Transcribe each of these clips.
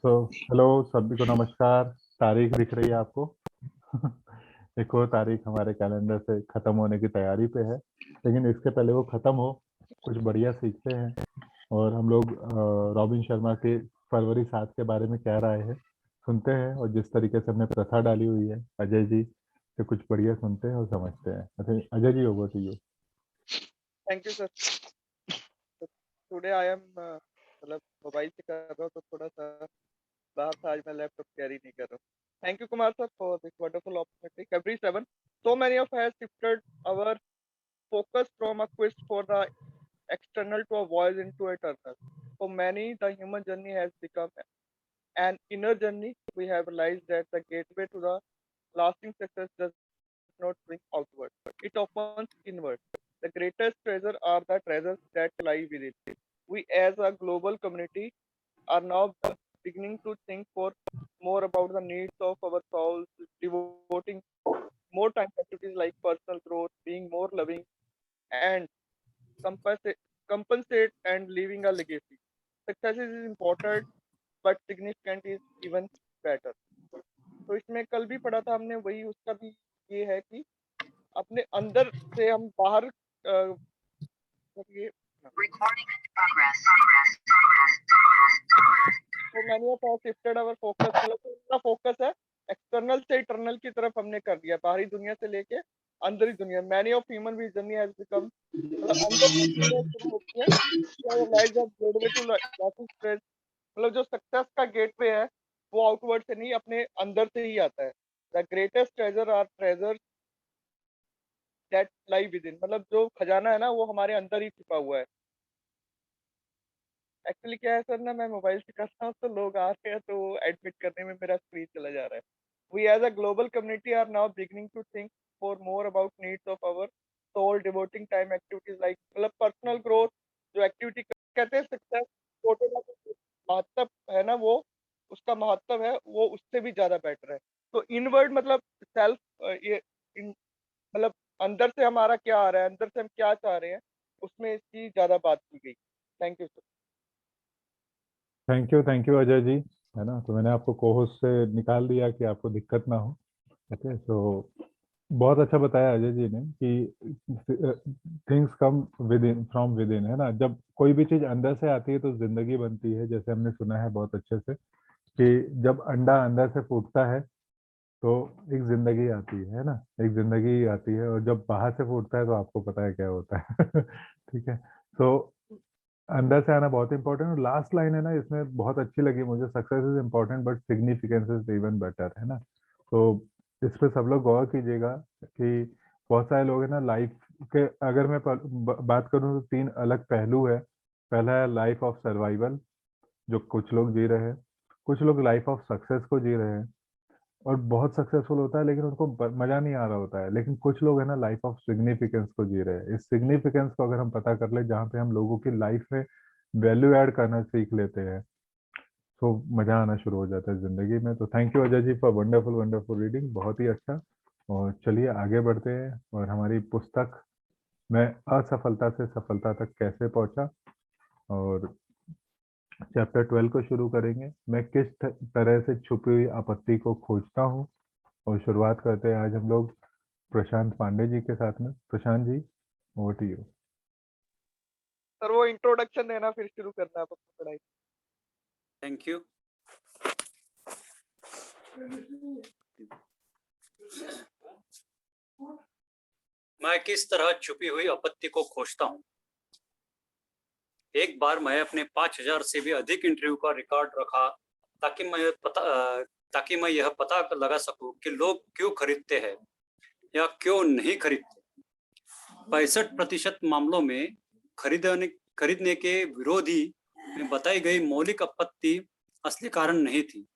तो हेलो सभी को नमस्कार। तारीख दिख रही है आपको? एक और तारीख हमारे कैलेंडर से खत्म होने की तैयारी पे है, लेकिन इसके पहले वो खत्म हो कुछ बढ़िया सीखते हैं। और हम लोग रॉबिन शर्मा के फरवरी 7 के बारे में कह रहे हैं, सुनते हैं। और जिस तरीके से हमने प्रथा डाली हुई है अजय जी से, कुछ बढ़िया सुनते हैं और समझते हैं। अच्छा Ajay ji, over to you. Thank you sir. Today I am मतलब मोबाइल से कर रहा हूँ तो थोड़ा सा बाहर से आज मैं लैपटॉप कैरी नहीं कर रहा हूँ। Thank you Kumar sir for this wonderful opportunity. February 7, so many of us shifted our focus from a quest for the external to a voice into eternal. For many, the human journey has become an inner journey. We have realized that the gateway to the lasting success does not bring outward. It opens inward. The greatest treasure are the treasures that lie within. We as a global community are now beginning to think for more about the needs of our souls, devoting more time to activities like personal growth, being more loving, and compensate, compensate and leaving a legacy. Success is important, but significant is even better. तो इसमें कल भी पढ़ा था हमने, वही उसका भी ये है कि अपने अंदर से हम बाहर ये तो मैंने वो शिफ्टेड आवर फोकस, मतलब पूरा फोकस है एक्सटर्नल से इंटरनल की तरफ हमने कर दिया, बाहरी दुनिया से लेके अंदर की दुनिया। मैनी ऑफ ह्यूमन भी जर्नी हैज बिकम, मतलब अंदर से दुनिया शुरू होती है। Life of gateway to life stress, मतलब जो सक्सेस का गेटवे है वो आउटवर्ड से नहीं, अपने अंदर से ही आता है। The greatest treasure are treasure that lie within, मतलब जो खजाना है ना वो हमारे अंदर ही छिपा हुआ है। एक्चुअली क्या है सर ना, मैं मोबाइल से कर रहा हूँ तो लोग आ रहे हैं तो एडमिट करने में मेरा स्क्रीन चला जा रहा है। We as a global community are now beginning to think for more about needs of our soul, devoting time activities like, मतलब पर्सनल ग्रोथ, जो एक्टिविटी कहते हैं सक्सेस, छोटे ना महत्व है ना वो, उसका महत्व है वो उससे भी ज्यादा बेटर है। तो इनवर्ड मतलब सेल्फ, ये मतलब अंदर से हमारा क्या आ रहा है, अंदर से हम क्या चाह रहे हैं, उसमें इसकी ज्यादा बात की गई। Thank you sir. Thank you Ajay ji. है ना, तो मैंने आपको कोहोस्ट से निकाल दिया कि आपको दिक्कत ना हो। ओके, सो बहुत अच्छा बताया अजय जी ने कि things come with in from with in. है ना, जब कोई भी चीज अंदर से आती है तो जिंदगी बनती है। जैसे हमने सुना है बहुत अच्छे से कि जब अंडा अंदर से फूटता है तो एक जिंदगी आती है ना, एक जिंदगी आती है। और जब बाहर से फूटता है तो आपको पता है क्या होता है। ठीक है, तो अंदर से आना बहुत इंपॉर्टेंट। और लास्ट लाइन है ना, इसमें बहुत अच्छी लगी मुझे, success is important but significance is even better. है ना, तो इस पे सब लोग गौर कीजिएगा कि बहुत सारे लोग है ना लाइफ के, अगर मैं बात करूँ तो 3 अलग पहलू है। पहला है लाइफ ऑफ सर्वाइवल, जो कुछ लोग जी रहे हैं। कुछ लोग लाइफ ऑफ सक्सेस को जी रहे हैं और बहुत सक्सेसफुल होता है, लेकिन उनको मजा नहीं आ रहा होता है। लेकिन कुछ लोग है ना लाइफ ऑफ सिग्निफिकेंस को जी रहे हैं। इस सिग्निफिकेंस को अगर हम पता कर ले, जहाँ पे हम लोगों की लाइफ में वैल्यू ऐड करना सीख लेते हैं, तो मजा आना शुरू हो जाता है जिंदगी में। तो thank you Ajay ji for wonderful wonderful reading, बहुत ही अच्छा। और चलिए आगे बढ़ते हैं। और हमारी पुस्तक मैं असफलता से सफलता तक कैसे पहुंचा, और चैप्टर 12 को शुरू करेंगे। मैं किस तरह से छुपी हुई आपत्ति को खोजता हूँ। और शुरुआत करते हैं आज हम लोग प्रशांत पांडे जी के साथ में। Prashant ji, over to you. Sir वो इंट्रोडक्शन देना फिर शुरू करना आप अपनी पढ़ाई। Thank you. मैं किस तरह छुपी हुई आपत्ति को खोजता हूँ। एक बार मैं अपने 5000 से भी अधिक इंटरव्यू का रिकॉर्ड रखा ताकि मैं यह पता लगा सकूं कि लोग क्यों खरीदते हैं या क्यों नहीं खरीदते। 65% मामलों में खरीदने के विरोधी में बताई गई मौलिक आपत्ति असली कारण नहीं थी।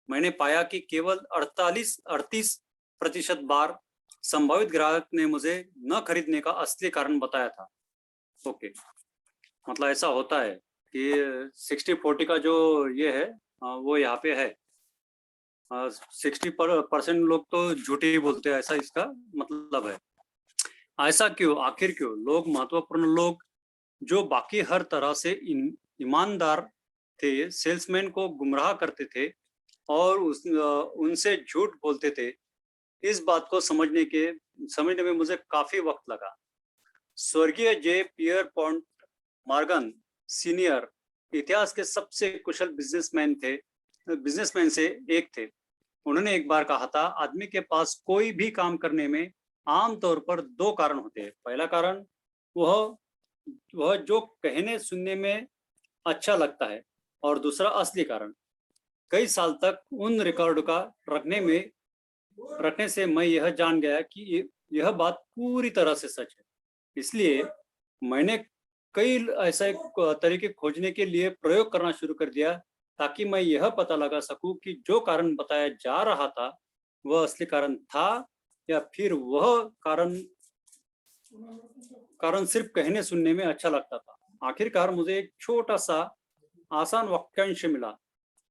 मैंने पाया कि केवल 38% बार संभावित ग्राहक ने मुझे न खरीदने का असली कारण बताया था। ओके, मतलब ऐसा होता है कि 60-40 का जो ये है वो यहाँ पे है। 60% लोग तो झूठे ही बोलते हैं, ऐसा इसका मतलब है। ऐसा क्यों, आखिर क्यों? लोग, महत्वपूर्ण लोग जो बाकी हर तरह से ईमानदार थे सेल्समैन को गुमराह करते थे और उनसे झूठ बोलते थे, इस बात को समझने में मुझे काफी वक्त लगा। स्वर्गीय जे पियर पॉन्ट मॉर्गन सीनियर इतिहास के सबसे कुशल बिजनेसमैन से एक थे। उन्होंने एक बार कहा था, आदमी के पास कोई भी काम करने में आमतौर पर दो कारण होते हैं। पहला कारण वह जो कहने सुनने में अच्छा लगता है, और दूसरा असली कारण। कई साल तक उन रिकॉर्ड का रखने से मैं यह जान गया कि यह बात पूरी तरह से सच है। इसलिए मैंने कई ऐसे तरीके खोजने के लिए प्रयोग करना शुरू कर दिया, ताकि मैं यह पता लगा सकूं कि जो कारण बताया जा रहा था वह असली कारण था, या फिर वह कारण सिर्फ कहने सुनने में अच्छा लगता था। आखिरकार मुझे एक छोटा सा आसान वाक्यांश मिल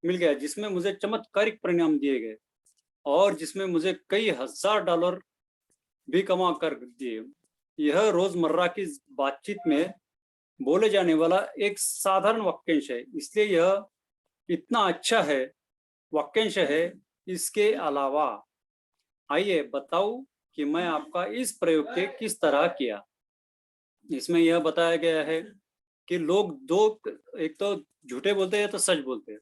गया, जिसमें मुझे चमत्कारिक परिणाम दिए गए और जिसमें मुझे कई $1000 भी कमा कर दिए। यह रोजमर्रा की बातचीत में बोले जाने वाला एक साधारण वाक्यांश है, इसलिए यह इतना अच्छा वाक्यांश है। इसके अलावा आइए बताऊं कि मैं आपका इस प्रयोग के किस तरह किया। इसमें यह बताया गया है कि लोग एक तो झूठे बोलते हैं तो सच बोलते हैं।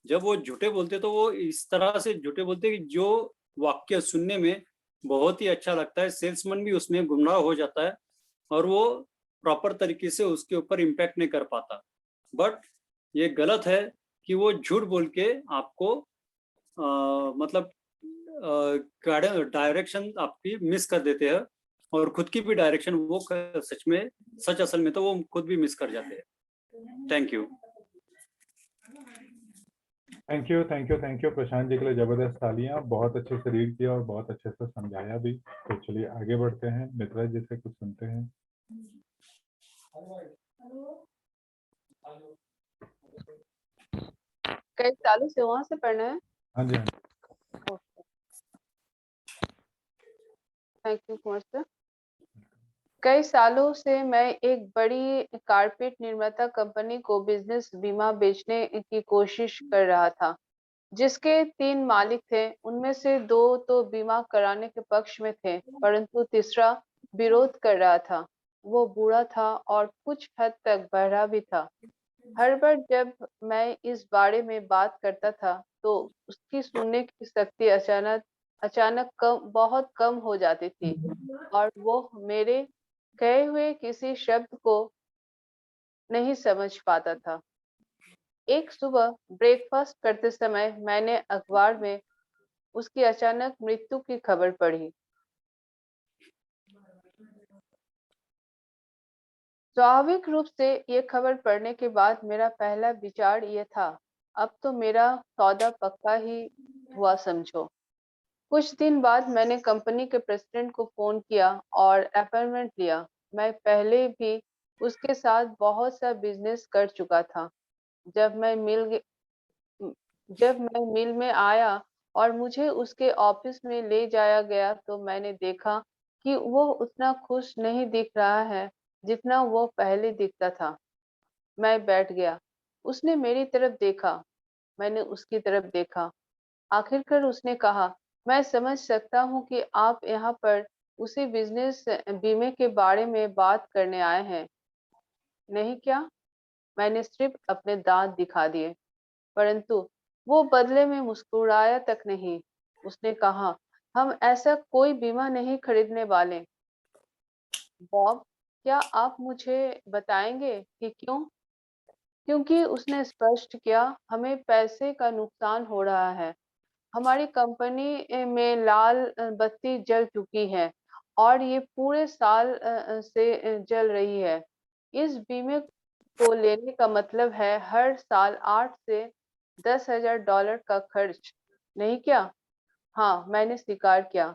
जब वो झूठे बोलते तो वो इस तरह से झूठे बोलते कि जो वाक्य सुनने में बहुत ही अच्छा लगता है, सेल्समैन भी उसमें गुमराह हो जाता है और वो प्रॉपर तरीके से उसके ऊपर इम्पैक्ट नहीं कर पाता। बट ये गलत है कि वो झूठ बोल के आपको मतलब डायरेक्शन आपकी मिस कर देते हैं, और खुद की भी डायरेक्शन वो सच असल में तो वो खुद भी मिस कर जाते हैं। Thank you. Thank you Prashant ji के लिए जबरदस्त तालियां। बहुत अच्छे से रीड किया और बहुत अच्छे से समझाया भी। तो चलिए आगे बढ़ते हैं, मित्रा जी से कुछ सुनते हैं। कई सालों से वहां से पढ़ना है। हाँ जी, थैंक यू कुमार सर। कई सालों से मैं एक बड़ी कारपेट निर्माता कंपनी को बिजनेस बीमा बेचने की कोशिश कर रहा था, जिसके 3 मालिक थे। उनमें से 2 तो बीमा कराने के पक्ष में थे, परंतु तीसरा विरोध कर रहा था। वो बूढ़ा था और कुछ हद तक बहरा भी था। हर बार जब मैं इस बारे में बात करता था तो उसकी सुनने की शक्ति अचानक बहुत कम हो जाती थी और वो मेरे कहे हुए किसी शब्द को नहीं समझ पाता था। एक सुबह ब्रेकफास्ट करते समय मैंने अखबार में उसकी अचानक मृत्यु की खबर पढ़ी। स्वाभाविक रूप से ये खबर पढ़ने के बाद मेरा पहला विचार ये था, अब तो मेरा सौदा पक्का ही हुआ समझो। कुछ दिन बाद मैंने कंपनी के प्रेसिडेंट को फोन किया और अपॉइंटमेंट लिया। मैं पहले भी उसके साथ बहुत सा बिजनेस कर चुका था। जब मैं मिल में आया और मुझे उसके ऑफिस में ले जाया गया तो मैंने देखा कि वो उतना खुश नहीं दिख रहा है जितना वो पहले दिखता था। मैं बैठ गया। उसने मेरी तरफ देखा, मैंने उसकी तरफ देखा। आखिरकार उसने कहा, मैं समझ सकता हूँ कि आप यहाँ पर उसी बिजनेस बीमे के बारे में बात करने आए हैं, नहीं क्या? मैंने सिर्फ अपने दांत दिखा दिए, परंतु वो बदले में मुस्कुराया तक नहीं। उसने कहा, हम ऐसा कोई बीमा नहीं खरीदने वाले। बॉब, क्या आप मुझे बताएंगे कि क्यों? क्योंकि उसने स्पष्ट किया, हमें पैसे का नुकसान हो रहा है। हमारी कंपनी में लाल बत्ती जल चुकी है और ये पूरे साल से जल रही है। इस बीमे को लेने का मतलब है हर साल 8 से $10,000 का खर्च, नहीं क्या? हाँ, मैंने स्वीकार किया।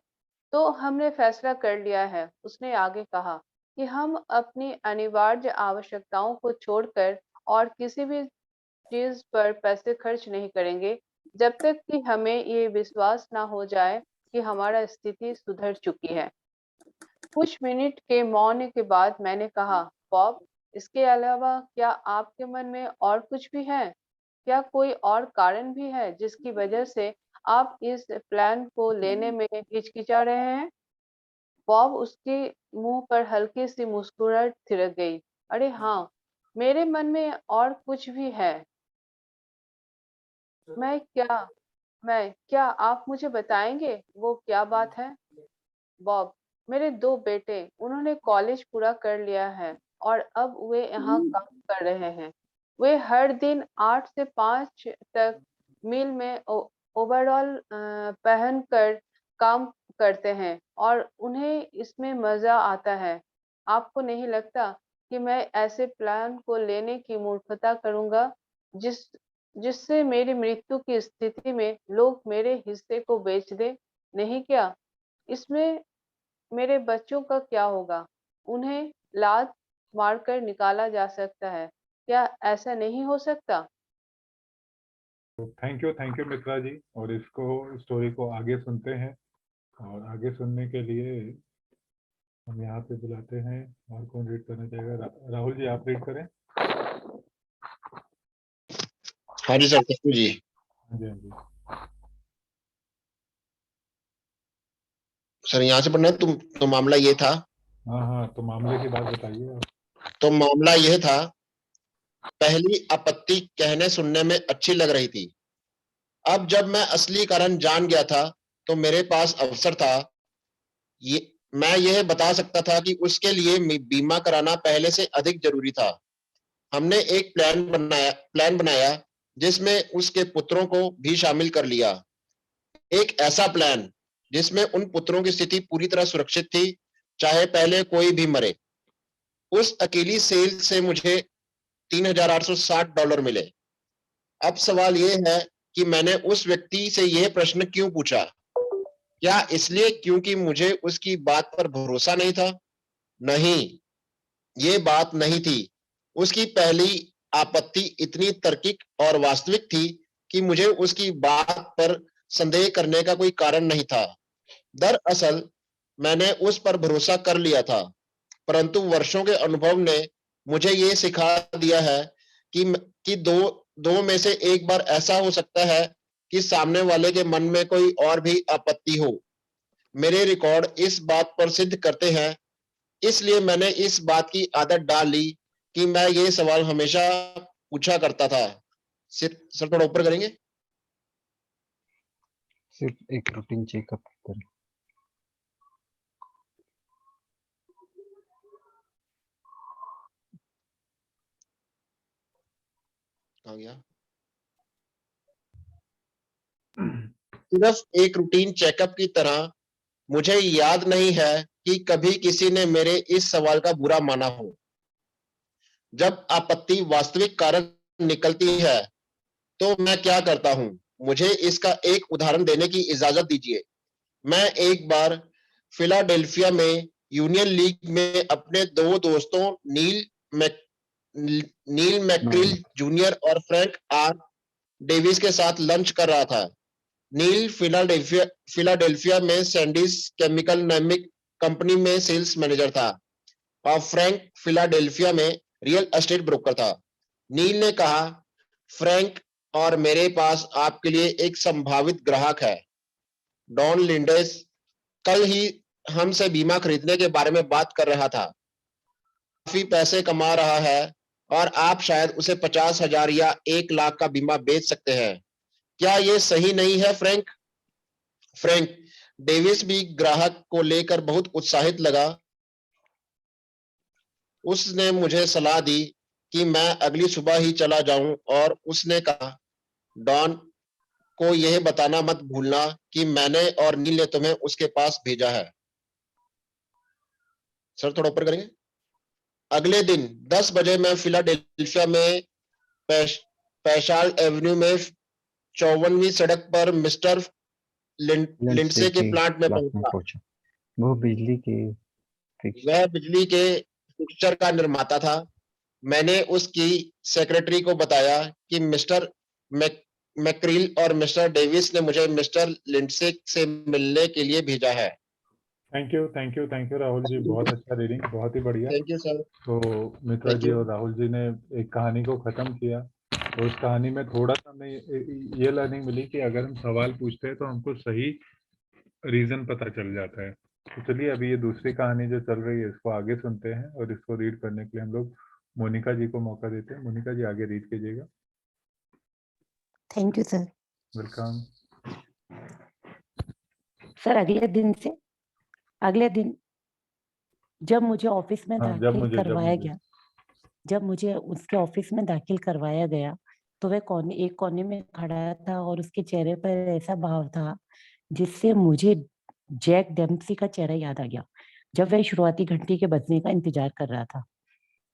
तो हमने फैसला कर लिया है, उसने आगे कहा, कि हम अपनी अनिवार्य आवश्यकताओं को छोड़कर और किसी भी चीज पर पैसे खर्च नहीं करेंगे जब तक कि हमें ये विश्वास ना हो जाए कि हमारा स्थिति सुधर चुकी है। कुछ मिनट के मौन के बाद मैंने कहा, बॉब, इसके अलावा क्या आपके मन में और कुछ भी है? क्या कोई और कारण भी है जिसकी वजह से आप इस प्लान को लेने में हिचकिचा रहे हैं? बॉब, उसके मुंह पर हल्की सी मुस्कुराहट थिरक गई। अरे हाँ, मेरे मन में और कुछ भी है। मैं क्या मैं क्या आप मुझे बताएंगे वो क्या बात है? बॉब, मेरे 2 बेटे, उन्होंने कॉलेज पूरा कर लिया है और अब वे यहाँ काम कर रहे हैं। वे हर दिन 8 से 5 तक मिल में ओवरऑल पहनकर काम करते हैं और उन्हें इसमें मजा आता है। आपको नहीं लगता कि मैं ऐसे प्लान को लेने की मूर्खता करूंगा जिस जिससे मेरी मृत्यु की स्थिति में लोग मेरे हिस्से को बेच दे? नहीं क्या? इसमें मेरे बच्चों का क्या होगा? उन्हें लात मारकर निकाला जा सकता है। क्या ऐसा नहीं हो सकता? थैंक यू मित्रा जी। और इसको स्टोरी को आगे सुनते हैं, और आगे सुनने के लिए हम यहाँ पे बुलाते हैं। और कौन रीड करना चाहेगा? राहुल जी, आप रीड करें। हाँ जी सर, कृष्ण जी। हाँ जी, हाँ जी। सर यहाँ से पढ़ना है। तो मामला ये था। हाँ, तो मामले की बात बताइए आप। तो मामला यह था, पहली आपत्ति कहने सुनने में अच्छी लग रही थी। अब जब मैं असली कारण जान गया था तो मेरे पास अवसर था। मैं यह बता सकता था कि उसके लिए बीमा कराना पहले से अधिक जरूरी था। हमने एक प्लान बनाया जिसमें उसके पुत्रों को भी शामिल कर लिया। एक ऐसा प्लान जिसमें उन पुत्रों की स्थिति पूरी तरह सुरक्षित थी, चाहे पहले कोई भी मरे। उस अकेली सेल से मुझे $3,860 मिले। अब सवाल यह है कि मैंने उस व्यक्ति से यह प्रश्न क्यों पूछा? क्या इसलिए क्योंकि मुझे उसकी बात पर भरोसा नहीं था? नहीं, ये बात नहीं थी। उसकी पहली आपत्ति इतनी तार्किक और वास्तविक थी कि मुझे उसकी बात पर संदेह करने का कोई कारण नहीं था। दरअसल मैंने उस पर भरोसा कर लिया था, परंतु वर्षों के अनुभव ने मुझे ये सिखा दिया है कि दो में से एक बार ऐसा हो सकता है कि सामने वाले के मन में कोई और भी आपत्ति हो। मेरे रिकॉर्ड इस बात पर सिद्ध करते हैं। इसलिए मैंने इस बात की आदत डाल ली कि मैं ये सवाल हमेशा पूछा करता था। सर थोड़ा ऊपर करेंगे। सिर्फ एक रूटीन चेकअप करें। आ गया। सिर्फ एक रूटीन चेकअप की तरह। मुझे याद नहीं है कि कभी किसी ने मेरे इस सवाल का बुरा माना हो। जब आपत्ति वास्तविक कारण निकलती है तो मैं क्या करता हूं? मुझे इसका एक उदाहरण देने की इजाजत दीजिए। मैं एक बार फिलाडेल्फिया में यूनियन लीग में अपने 2 दोस्तों नील मैक्रिल जूनियर और फ्रैंक आर डेविस के साथ लंच कर रहा था। नील फिलाडेल्फिया में सैंडीज केमिकल नामक कंपनी में सेल्स मैनेजर था और फ्रैंक फिलाडेल्फिया में रियल एस्टेट ब्रोकर था। नील ने कहा, फ्रैंक, और मेरे पास आपके लिए एक संभावित ग्राहक है। डॉन लिंडेस कल ही हमसे बीमा खरीदने के बारे में बात कर रहा था। काफी पैसे कमा रहा है और आप शायद उसे 50,000 या 1 लाख का बीमा बेच सकते हैं। क्या ये सही नहीं है फ्रैंक? फ्रैंक डेविस भी ग्राहक को लेकर बहुत उत्साहित लगा। उसने मुझे सलाह दी कि मैं अगली सुबह ही चला जाऊं और उसने कहा, डॉन को यह बताना मत भूलना कि मैंने और नील ने तुम्हें उसके पास भेजा है। सर थोड़ा ऊपर करेंगे। अगले दिन 10 बजे मैं फिलाडेल्फिया में पैशाल एवेन्यू में 54वीं सड़क पर मिस्टर लिंडसे के प्लांट में पहुंचा। वो बिजली के वह बिजली के फिक्सचर का निर्माता था। मैंने उसकी सेक्रेटरी को बताया कि मिस्टर मैक्रील और मिस्टर डेविस ने मुझे मिस्टर लिंडसे से मिलने के लिए भेजा है। Thank you Rahul ji. बहुत अच्छा रीडिंग, बहुत ही बढ़िया। Thank you sir. तो मित्रा जी और राहुल जी ने एक कहानी को खत्म किया। तो उस कहानी में थोड़ा सा हमें ये लर्निंग मिली कि अगर हम सवाल पूछते हैं तो हमको सही रीजन पता चल जाता है। तो चलिए अभी ये दूसरी कहानी जो चल रही है इसको आगे सुनते हैं और इसको रीड करने के लिए हम लोग मोनिका जी को मौका देते हैं। मोनिका जी आगे रीड कीजिएगा। Thank you sir. Welcome. Sir अगले दिन जब मुझे ऑफिस में हाँ, जब मुझे उसके ऑफिस में दाखिल करवाया गया तो वह एक कोने में खड़ा था और उसके चेहरे पर ऐसा भाव था जिससे मुझे जैक डेम्पसी का चेहरा याद आ गया जब वह शुरुआती घंटी के बजने का इंतजार कर रहा था।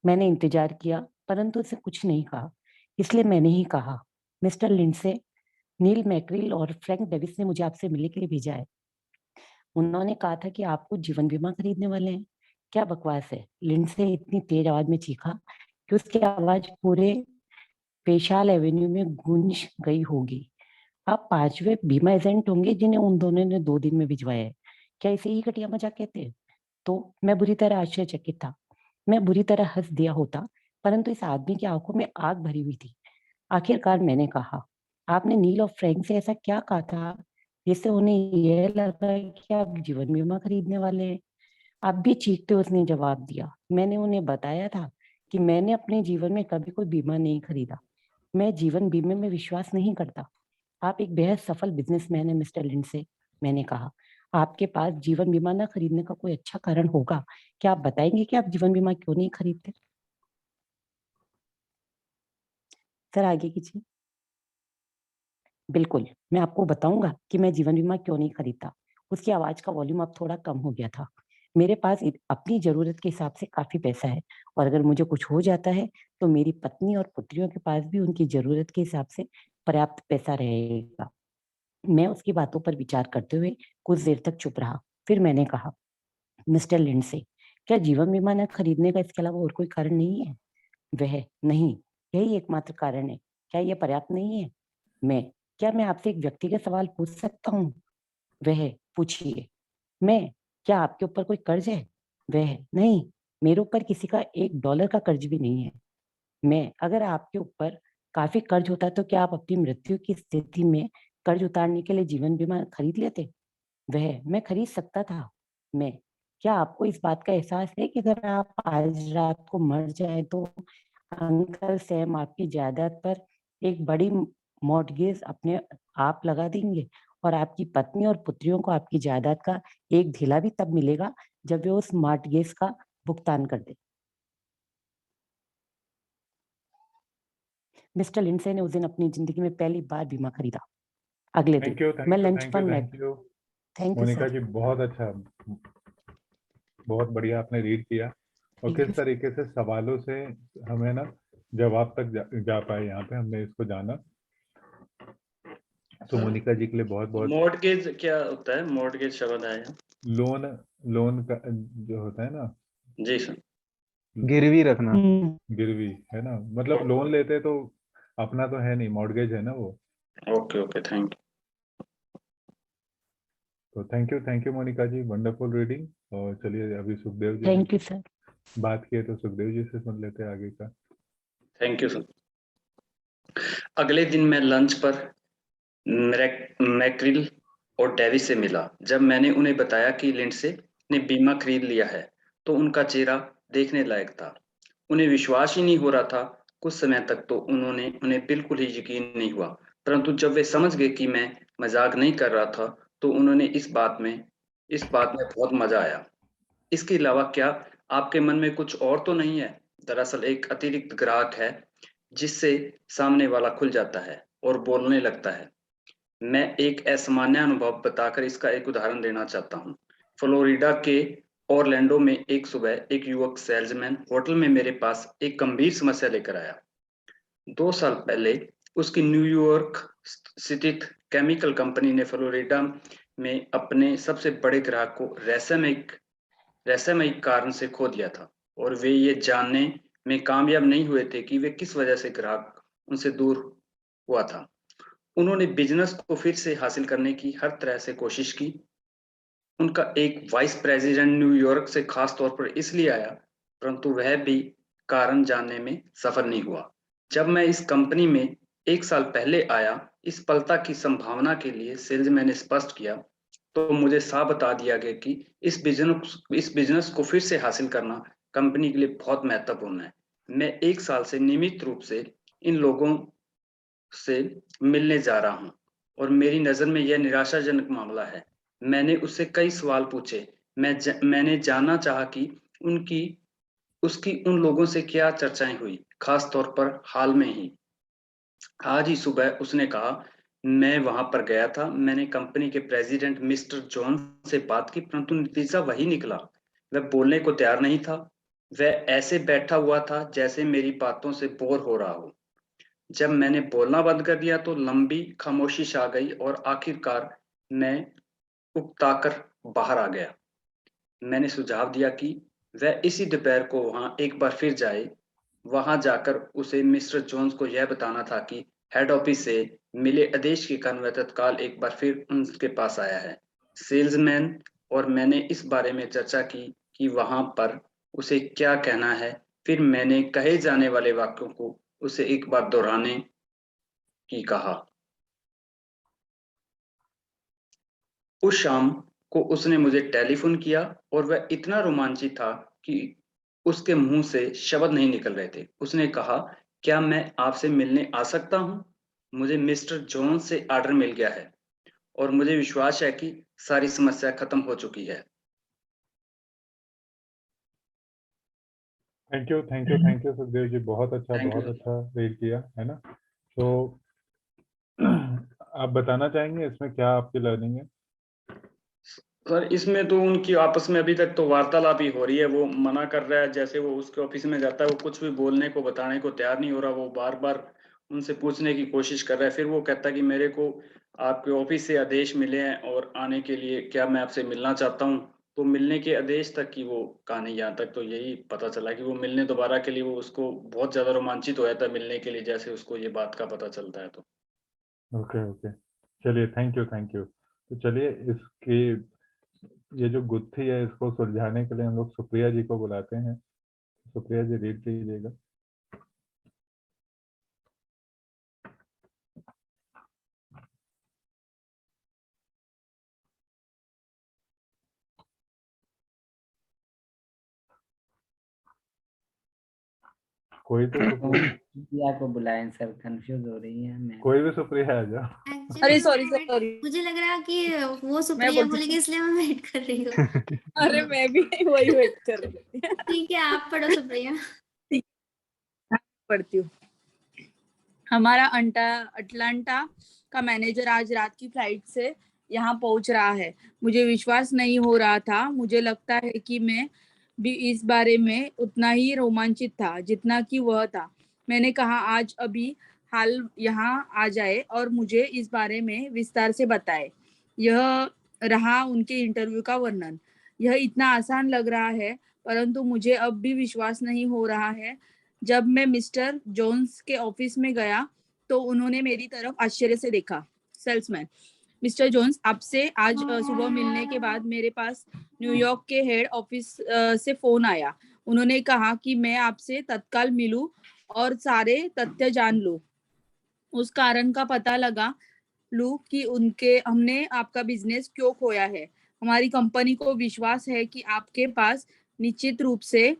मैंने इंतजार किया परंतु उसे कुछ नहीं कहा, इसलिए मैंने ही कहा, मिस्टर लिंडसे, नील मैक्रिल और फ्रैंक डेविस ने मुझे आपसे मिलने के लिए भेजा है। उन्होंने कहा था कि आप कुछ जीवन बीमा खरीदने वाले हैं। क्या बकवास है, लिंडसे इतनी तेज आवाज में चीखा कि उसकी आवाज पूरे पेशाल एवेन्यू में गूंज गई होगी। आप 5वें बीमा एजेंट होंगे जिन्हें उन दोनों ने 2 दिन में भिजवाया है। क्या इसे ही घटिया मजाक कहते हैं? तो मैं बुरी तरह आश्चर्यचकित था। मैं बुरी तरह हंस दिया होता, परंतु इस आदमी की आंखों में आग भरी हुई थी। आखिरकार मैंने कहा, आपने नील और फ्रैंक से ऐसा क्या कहा था जिससे उन्हें यह लगा कि आप जीवन बीमा खरीदने वाले हैं? आप भी चीखते उसने जवाब दिया, मैंने उन्हें बताया था कि मैंने अपने जीवन में कभी कोई बीमा नहीं खरीदा। मैं जीवन बीमे में विश्वास नहीं करता। आप एक बेहद सफल बिजनेसमैन हैं मिस्टर लिंडसे, मैंने कहा। आपके पास जीवन बीमा न खरीदने का कोई अच्छा कारण होगा। क्या आप बताएंगे कि आप जीवन बीमा क्यों नहीं खरीदते? सर आगे कीजिए। बिल्कुल, मैं आपको बताऊंगा कि मैं जीवन बीमा क्यों नहीं खरीदता। उसकी आवाज का वॉल्यूम अब थोड़ा कम हो गया था। मेरे पास अपनी जरूरत के हिसाब से काफी पैसा है और अगर मुझे कुछ हो जाता है तो मेरी पत्नी और पुत्रियों के पास भी उनकी जरूरत के हिसाब से पर्याप्त पैसा रहेगा। मैं उसकी बातों पर विचार करते हुए कुछ देर तक चुप रहा। फिर मैंने कहा, मिस्टर लिंडसे, क्या जीवन बीमा न खरीदने का इसके अलावा और कोई कारण नहीं है? वह, नहीं, यही एकमात्र कारण है। क्या यह पर्याप्त नहीं है? क्या मैं आपसे एक व्यक्तिगत सवाल पूछ सकता हूँ? वह, पूछिए। मैं, क्या आपके ऊपर कोई कर्ज है? वह, नहीं, मेरे ऊपर किसी का $1 का कर्ज भी नहीं है। मैं, अगर आपके ऊपर काफी कर्ज होता तो क्या आप अपनी मृत्यु की स्थिति में कर्ज उतारने के लिए जीवन बीमा खरीद लेते? वह, मैं खरीद सकता था। मैं, क्या आपको इस बात का एहसास है कि अगर आप आज रात को मर जाए तो अंकल सैम आपकी जायदाद पर एक बड़ी मॉर्टगेज अपने आप लगा देंगे और आपकी पत्नी और पुत्रियों को आपकी जायदाद का एक ढीला भी तब मिलेगा जब वे उस मॉर्टगेज का भुगतान कर दे। मिस्टर लिंडसे ने उस दिन अपनी जिंदगी में पहली बार बीमा खरीदा। अगले दिन मैं लंच पर thank you thank you Monica sir. जी, बहुत अच्छा, बहुत बढ़िया आपने रीड किया और Thank किस you, तरीके से सवालों से हमें ना जवाब तक जा पाए, यहाँ पे हमने इसको जाना। तो मोनिका जी के लिए बहुत बहुत मॉर्टगेज क्या होता है? मॉर्टगेज शब्द आया। लोन का जो होता है ना, जी सर। गिरवी रखना। गिरवी है ना, मतलब लोन लेते तो अपना तो है नहीं, मॉर्गेज है ना वो। ओके ओके, थैंक तो thank you Monica ji, wonderful reading. और चलिए अभी सुखदेव जी ने थैंक यू सर। बात की है तो सुखदेव जी से सुन लेते हैं आगे का। You sir. अगले दिन मैं लंच पर मैक्रिल और डेविस से मिला। जब मैंने उन्हें बताया कि लिंडसे ने बीमा खरीद लिया है तो उनका चेहरा देखने लायक था। उन्हें विश्वास ही नहीं हो रहा था। कुछ समय तक तो उन्हें बिल्कुल ही यकीन नहीं हुआ, परंतु जब वे समझ गए कि मैं मजाक नहीं कर रहा था तो उन्होंने इस बात में बहुत मजा आया। इसके अलावा क्या आपके मन में कुछ और तो नहीं है? दरअसल एक अतिरिक्त ग्राहक है जिससे सामने वाला खुल जाता है और बोलने लगता है। मैं एक असामान्य अनुभव बताकर इसका एक उदाहरण देना चाहता हूँ। फ्लोरिडा के ऑरलैंडो में एक सुबह एक युवक सेल्समैन होटल में मेरे पास एक गंभीर समस्या लेकर आया। 2 साल पहले उसकी न्यूयॉर्क स्थित केमिकल कंपनी ने फ्लोरिडा में अपने सबसे बड़े ग्राहक को रहस्यमयी कारण से खो दिया था और वे ये जानने में कामयाब नहीं हुए थे कि वे किस वजह से ग्राहक उनसे दूर हुआ था। उन्होंने बिजनेस को फिर से हासिल करने की हर तरह से कोशिश की। उनका एक वाइस प्रेसिडेंट न्यूयॉर्क से खास तौर पर इसलिए आया, परंतु वह भी कारण जानने में सफल नहीं हुआ। जब मैं इस कंपनी में 1 साल पहले आया, इस सफलता की संभावना के लिए सेल्समैन ने स्पष्ट किया, तो मुझे साफ बता दिया गया कि इस बिजनेस को फिर से हासिल करना कंपनी के लिए बहुत महत्वपूर्ण है। मैं 1 साल से नियमित रूप से इन लोगों से मिलने जा रहा हूँ और मेरी नज़र में यह निराशाजनक मामला है। मैंने उससे कई सवाल पूछे। मैंने जानना चाहा कि उसकी उन लोगों से क्या चर्चाएं हुई, खास तौर पर हाल में ही। आज ही सुबह उसने कहा, मैं वहां पर गया था, मैंने कंपनी के प्रेसिडेंट मिस्टर जॉन से बात की, परंतु नतीजा वही निकला। वह बोलने को तैयार नहीं था। वह ऐसे बैठा हुआ था जैसे मेरी बातों से बोर हो रहा हो। जब मैंने बोलना बंद कर दिया तो लंबी खामोशी छा गई और आखिरकार मैं उकताकर बाहर आ गया। मैंने सुझाव दिया कि वह इसी दोपहर को वहां एक बार फिर जाए। वहां जाकर उसे मिस्टर जोन्स को यह बताना था कि हेड ऑफिस से मिले आदेश के कारण वह तत्काल एक बार फिर उनके पास आया है। सेल्समैन और मैंने इस बारे में चर्चा की कि वहां पर उसे क्या कहना है। फिर मैंने कहे जाने वाले वाक्यों को उसे एक बार दोहराने की कहा। उस शाम को उसने मुझे टेलीफोन किया और वह इतना रोमांचित था कि उसके मुंह से शब्द नहीं निकल रहे थे। उसने कहा, क्या मैं आपसे मिलने आ सकता हूँ? मुझे मिस्टर जोन्स से ऑर्डर मिल गया है और मुझे विश्वास है कि सारी समस्या खत्म हो चुकी है। थैंक यू सुखदेव जी, बहुत थैंक यू। अच्छा रीड किया है ना। तो आप बताना चाहेंगे इसमें क्या आपकी लर्निंग है? सर, इसमें तो उनकी आपस में अभी तक तो वार्तालाप ही हो रही है। वो मना कर रहा है, जैसे वो उसके ऑफिस में जाता है वो कुछ भी बोलने को बताने को तैयार नहीं हो रहा। वो बार बार उनसे पूछने की कोशिश कर रहा है। फिर वो कहता है कि मेरे को आपके ऑफिस से आदेश मिले हैं और आने के लिए, क्या मैं आपसे मिलना चाहता हूँ। तो मिलने के आदेश तक की वो कहानी, यहाँ तक तो यही पता चला कि वो मिलने दोबारा के लिए, वो उसको बहुत ज्यादा रोमांचित हो जाता है मिलने के लिए, जैसे उसको ये बात का पता चलता है। तो ओके, चलिए, थैंक यू। तो चलिए, इसकी ये जो गुत्थी है इसको सुलझाने के लिए हम लोग सुप्रिया जी को बुलाते हैं। सुप्रिया जी, रीड कीजिएगा। कोई तो सुप्रिया, प्रिया को बुलाएं सर, कंफ्यूज हो रही है मैं। कोई भी सुप्रिया आ जाओ। अरे सॉरी सॉरी, मुझे लग रहा है कि वो मैं सुप्रिया बोलती बोलेगी इसलिए मैं वेट कर रही हूँ। अरे मैं भी वही वेट कर रही थी। ठीक है, आप पढ़ो सुप्रिया। पढ़ती हूँ। हमारा अटलांटा का मैनेजर आज रात की फ्लाइट से यहाँ पहुंच रहा है। मुझे विश्वास नहीं हो रहा था। मुझे लगता है कि मैं भी इस बारे में उतना ही रोमांचित था जितना कि वह था। मैंने कहा, आज अभी हाल यहाँ आ जाए और मुझे इस बारे में विस्तार से बताए। यह रहा उनके इंटरव्यू का वर्णन। यह इतना आसान लग रहा है, परंतु मुझे अब भी विश्वास नहीं हो रहा है। जब मैं मिस्टर जोन्स के ऑफिस में गया तो उन्होंने मेरी तरफ आश्चर्य से देखा। सेल्समैन, मिस्टर जोन्स, आपसे आज सुबह मिलने के बाद मेरे पास न्यूयॉर्क के हेड ऑफिस से फोन आया। उन्होंने कहा कि मैं आपसे तत्काल मिलूं और सारे तथ्य जान लूं, उस कारण का पता लगा लूं कि हमने आपका बिजनेस क्यों खोया है। हमारी कंपनी को विश्वास है कि आपके पास निश्चित रूप से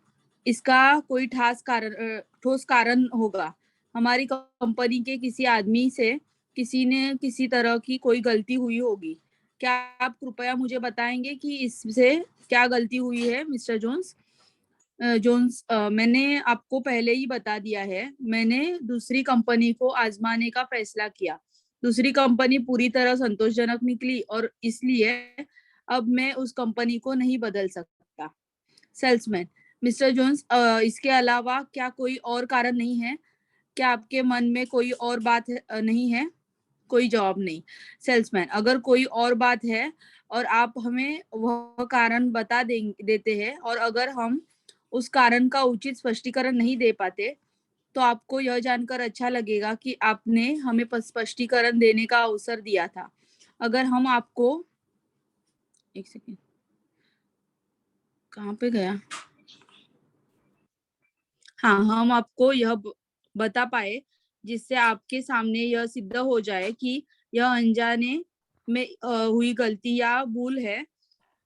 इसका कोई ठोस कारण होगा। हमारी कंपनी के किसी आदमी से किसी ने किसी तरह की कोई गलती हुई होगी। क्या आप कृपया मुझे बताएंगे कि इससे क्या गलती हुई है? मिस्टर जोन्स, मैंने आपको पहले ही बता दिया है। मैंने दूसरी कंपनी को आजमाने का फैसला किया। दूसरी कंपनी पूरी तरह संतोषजनक निकली और इसलिए अब मैं उस कंपनी को नहीं बदल सकता। सेल्समैन, मिस्टर जोन्स, इसके अलावा क्या कोई और कारण नहीं है? क्या आपके मन में कोई और बात नहीं है? कोई जवाब नहीं। सेल्समैन, अगर कोई और बात है और आप हमें वह कारण बता देते हैं और अगर हम उस कारण का उचित स्पष्टीकरण नहीं दे पाते तो आपको यह जानकर अच्छा लगेगा कि आपने हमें स्पष्टीकरण देने का अवसर दिया था। अगर हम आपको, एक सेकेंड, कहाँ पे गया? हाँ, हम आपको बता पाए, जिससे आपके सामने यह सिद्ध हो जाए कि यह अनजाने में हुई गलती या भूल है,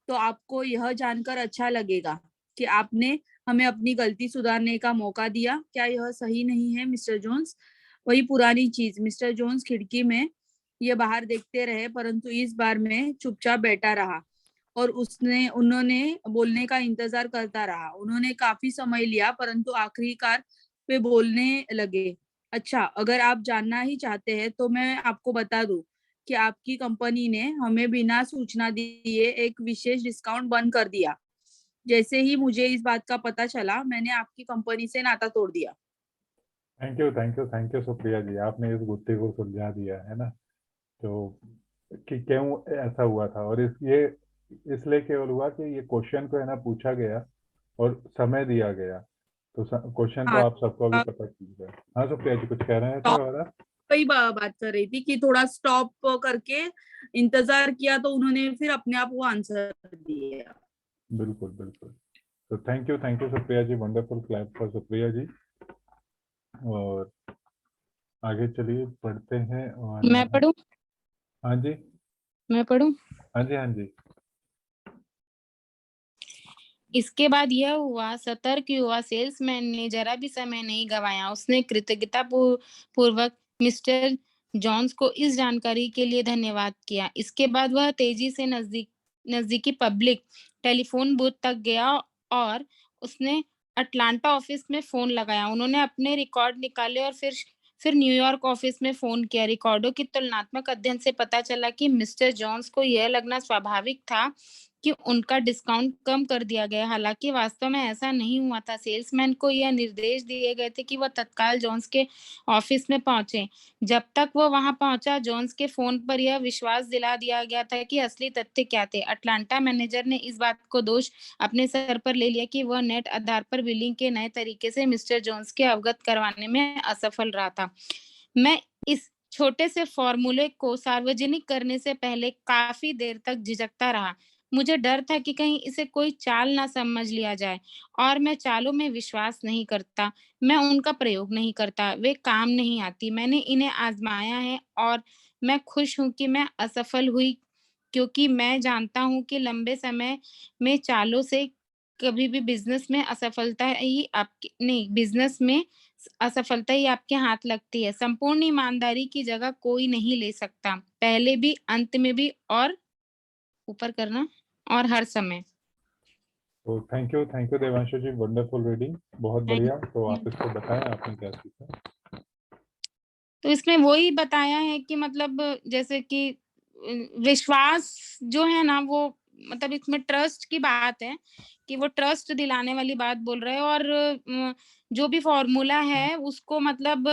तो आपको यह जानकर अच्छा लगेगा कि आपने हमें अपनी गलती सुधारने का मौका दिया। क्या यह सही नहीं है मिस्टर जोन्स? वही पुरानी चीज। मिस्टर जोन्स खिड़की में ये बाहर देखते रहे, परंतु इस बार में चुपचाप बैठा रहा और उन्होंने बोलने का इंतजार करता रहा। उन्होंने काफी समय लिया, परंतु आखिरकार वे बोलने लगे। अच्छा, अगर आप जानना ही चाहते हैं तो मैं आपको बता दूं कि आपकी कंपनी ने हमें बिना सूचना दिए एक विशेष डिस्काउंट बंद कर दिया। जैसे ही मुझे इस बात का पता चला, मैंने आपकी कंपनी से नाता तोड़ दिया। थैंक यू सुप्रिया जी, आपने इस गुत्थे को सुलझा दिया है ना, तो कि क्यों ऐसा हुआ था। और ये इसलिए केवल हुआ कि ये क्वेश्चन को है ना पूछा गया और समय दिया गया, तो क्वेश्चन तो हाँ, आप सबको अभी पता चल गया। हाँ सुप्रिया जी कुछ कह रहे थे और वही बात कर रही थी कि थोड़ा स्टॉप करके इंतजार किया तो उन्होंने फिर अपने आप वो आंसर दिया। बिल्कुल बिल्कुल। तो thank you Supriya ji, wonderful clap for Supriya ji. और आगे चलिए पढ़ते हैं। और मैं पढ़ूं? हाँ जी, मैं पढ़ूं? हाँ जी, हाँ जी। इसके बाद यह हुआ, सतर्क युवा सेल्समैन ने जरा भी समय नहीं गंवाया। उसने कृतज्ञता पूर्वक मिस्टर जॉन्स को इस जानकारी के लिए धन्यवाद किया। इसके बाद वह तेजी से नजदीकी पब्लिक टेलीफोन बूथ तक गया और उसने अटलांटा ऑफिस में फोन लगाया। उन्होंने अपने रिकॉर्ड निकाले और फिर न्यूयॉर्क ऑफिस में फोन किया। रिकॉर्डों की तुलनात्मक अध्ययन से पता चला कि मिस्टर जॉन्स को यह लगना स्वाभाविक था कि उनका डिस्काउंट कम कर दिया गया, हालांकि वास्तव में ऐसा नहीं हुआ था। सेल्समैन को यह निर्देश दिए गए थे कि वह तत्काल जॉन्स के ऑफिस में पहुंचे। जब तक वह वहां पहुंचा, जॉन्स के फोन पर यह विश्वास दिला दिया गया था कि असली तथ्य क्या थे। अटलांटा मैनेजर ने इस बात को दोष अपने सर पर ले लिया कि वह नेट आधार पर बिलिंग के नए तरीके से मिस्टर जॉन्स के अवगत करवाने में असफल रहा था। मैं इस छोटे से फॉर्मूले को सार्वजनिक करने से पहले काफी देर तक झिझकता रहा। मुझे डर था कि कहीं इसे कोई चाल ना समझ लिया जाए, और मैं चालों में विश्वास नहीं करता। मैं उनका प्रयोग नहीं करता, वे काम नहीं आती। मैंने इन्हें आजमाया है और मैं खुश हूं कि मैं असफल हुई, क्योंकि मैं जानता हूं कि लंबे समय में चालों से कभी भी बिजनेस में असफलता ही आपके हाथ लगती है। संपूर्ण ईमानदारी की जगह कोई नहीं ले सकता, पहले भी, अंत में भी, और ऊपर करना, और हर समय। तो thank you Devanshu ji, wonderful reading, बहुत बढ़िया। तो आप इसको बताएं आपने क्या सीखा। तो इसमें वही बताया है कि मतलब जैसे कि विश्वास जो है ना, वो मतलब इसमें ट्रस्ट की बात है कि वो ट्रस्ट दिलाने वाली बात बोल रहे हैं। और जो भी फॉर्मूला है उसको मतलब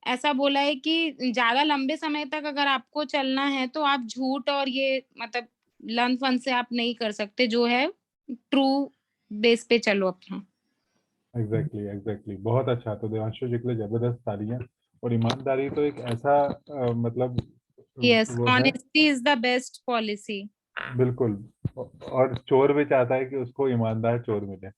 ऐसा बोला है कि ज्यादा लंबे समय तक अगर आपको चलना है तो आप झूठ और ये मतलब लन फन से आप नहीं कर सकते, जो है ट्रू बेस पे चलो अपना। एग्जैक्टली बहुत अच्छा। तो देवांशु जी के लिए जबरदस्त तालियां। और ईमानदारी तो एक ऐसा मतलब यस, वो है, honesty is the best policy. बिल्कुल। और चोर भी चाहता है कि उसको ईमानदार चोर मिले,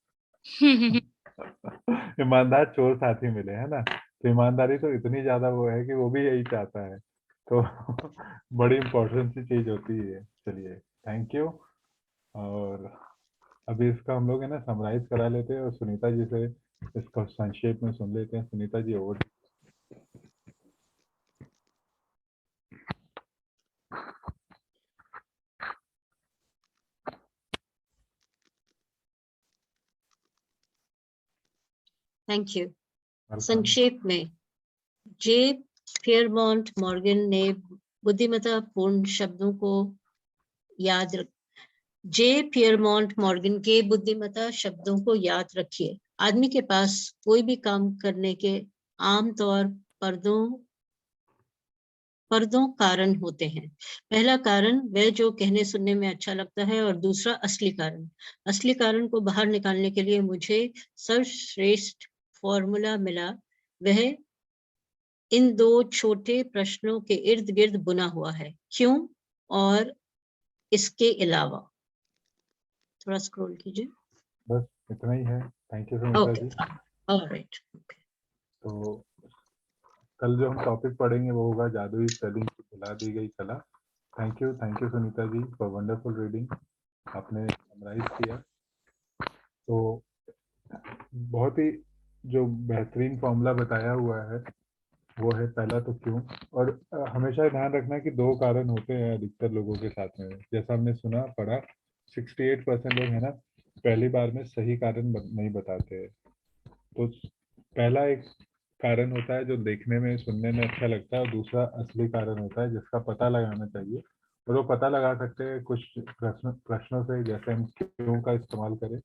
ईमानदार चोर साथी मिले, है ना। तो ईमानदारी तो इतनी ज्यादा वो है कि वो भी यही चाहता है, तो बड़ी इम्पोर्टेंट सी चीज होती है। चलिए थैंक यू। और अभी इसका हम लोग है ना समराइज करा लेते हैं और सुनीता जी से इसका संक्षेप में सुन लेते हैं। Sunita ji over. Thank you. संक्षेप में, जे फेयरमॉन्ट मॉर्गन ने बुद्धिमत्तापूर्ण शब्दों को याद रख जे फेयरमॉन्ट मॉर्गन के बुद्धिमत्ता शब्दों को याद रखिए। आदमी के पास कोई भी काम करने के आमतौर पर्दों कारण होते हैं। पहला कारण वह जो कहने सुनने में अच्छा लगता है, और दूसरा असली कारण। असली कारण को बाहर निकालने के लिए मुझे सर्वश्रेष्ठ फॉर्मूला मिला। वह इन दो छोटे प्रश्नों के इर्द गिर्द बुना हुआ है, क्यों और इसके अलावा। थोड़ा स्क्रॉल कीजिए। बस इतना ही है। Thank you Sunita ji. Alright. तो कल जो हम टॉपिक पढ़ेंगे वो होगा जादुई स्पेलिंग की भुला दी गई कला। Thank you Sunita ji for wonderful reading, आपने समराइज किया। तो बहुत ही जो बेहतरीन फॉर्मूला बताया हुआ है वो है पहला तो क्यों, और हमेशा ध्यान रखना कि दो कारण होते हैं अधिकतर लोगों के साथ में। जैसा हमने सुना पढ़ा 68% लोग है ना पहली बार में सही कारण नहीं बताते हैं। तो पहला एक कारण होता है जो देखने में सुनने में अच्छा लगता है, और दूसरा असली कारण होता है जिसका पता लगाना चाहिए। और वो पता लगा सकते हैं कुछ प्रश्नों से, जैसे हम क्यों का इस्तेमाल करें,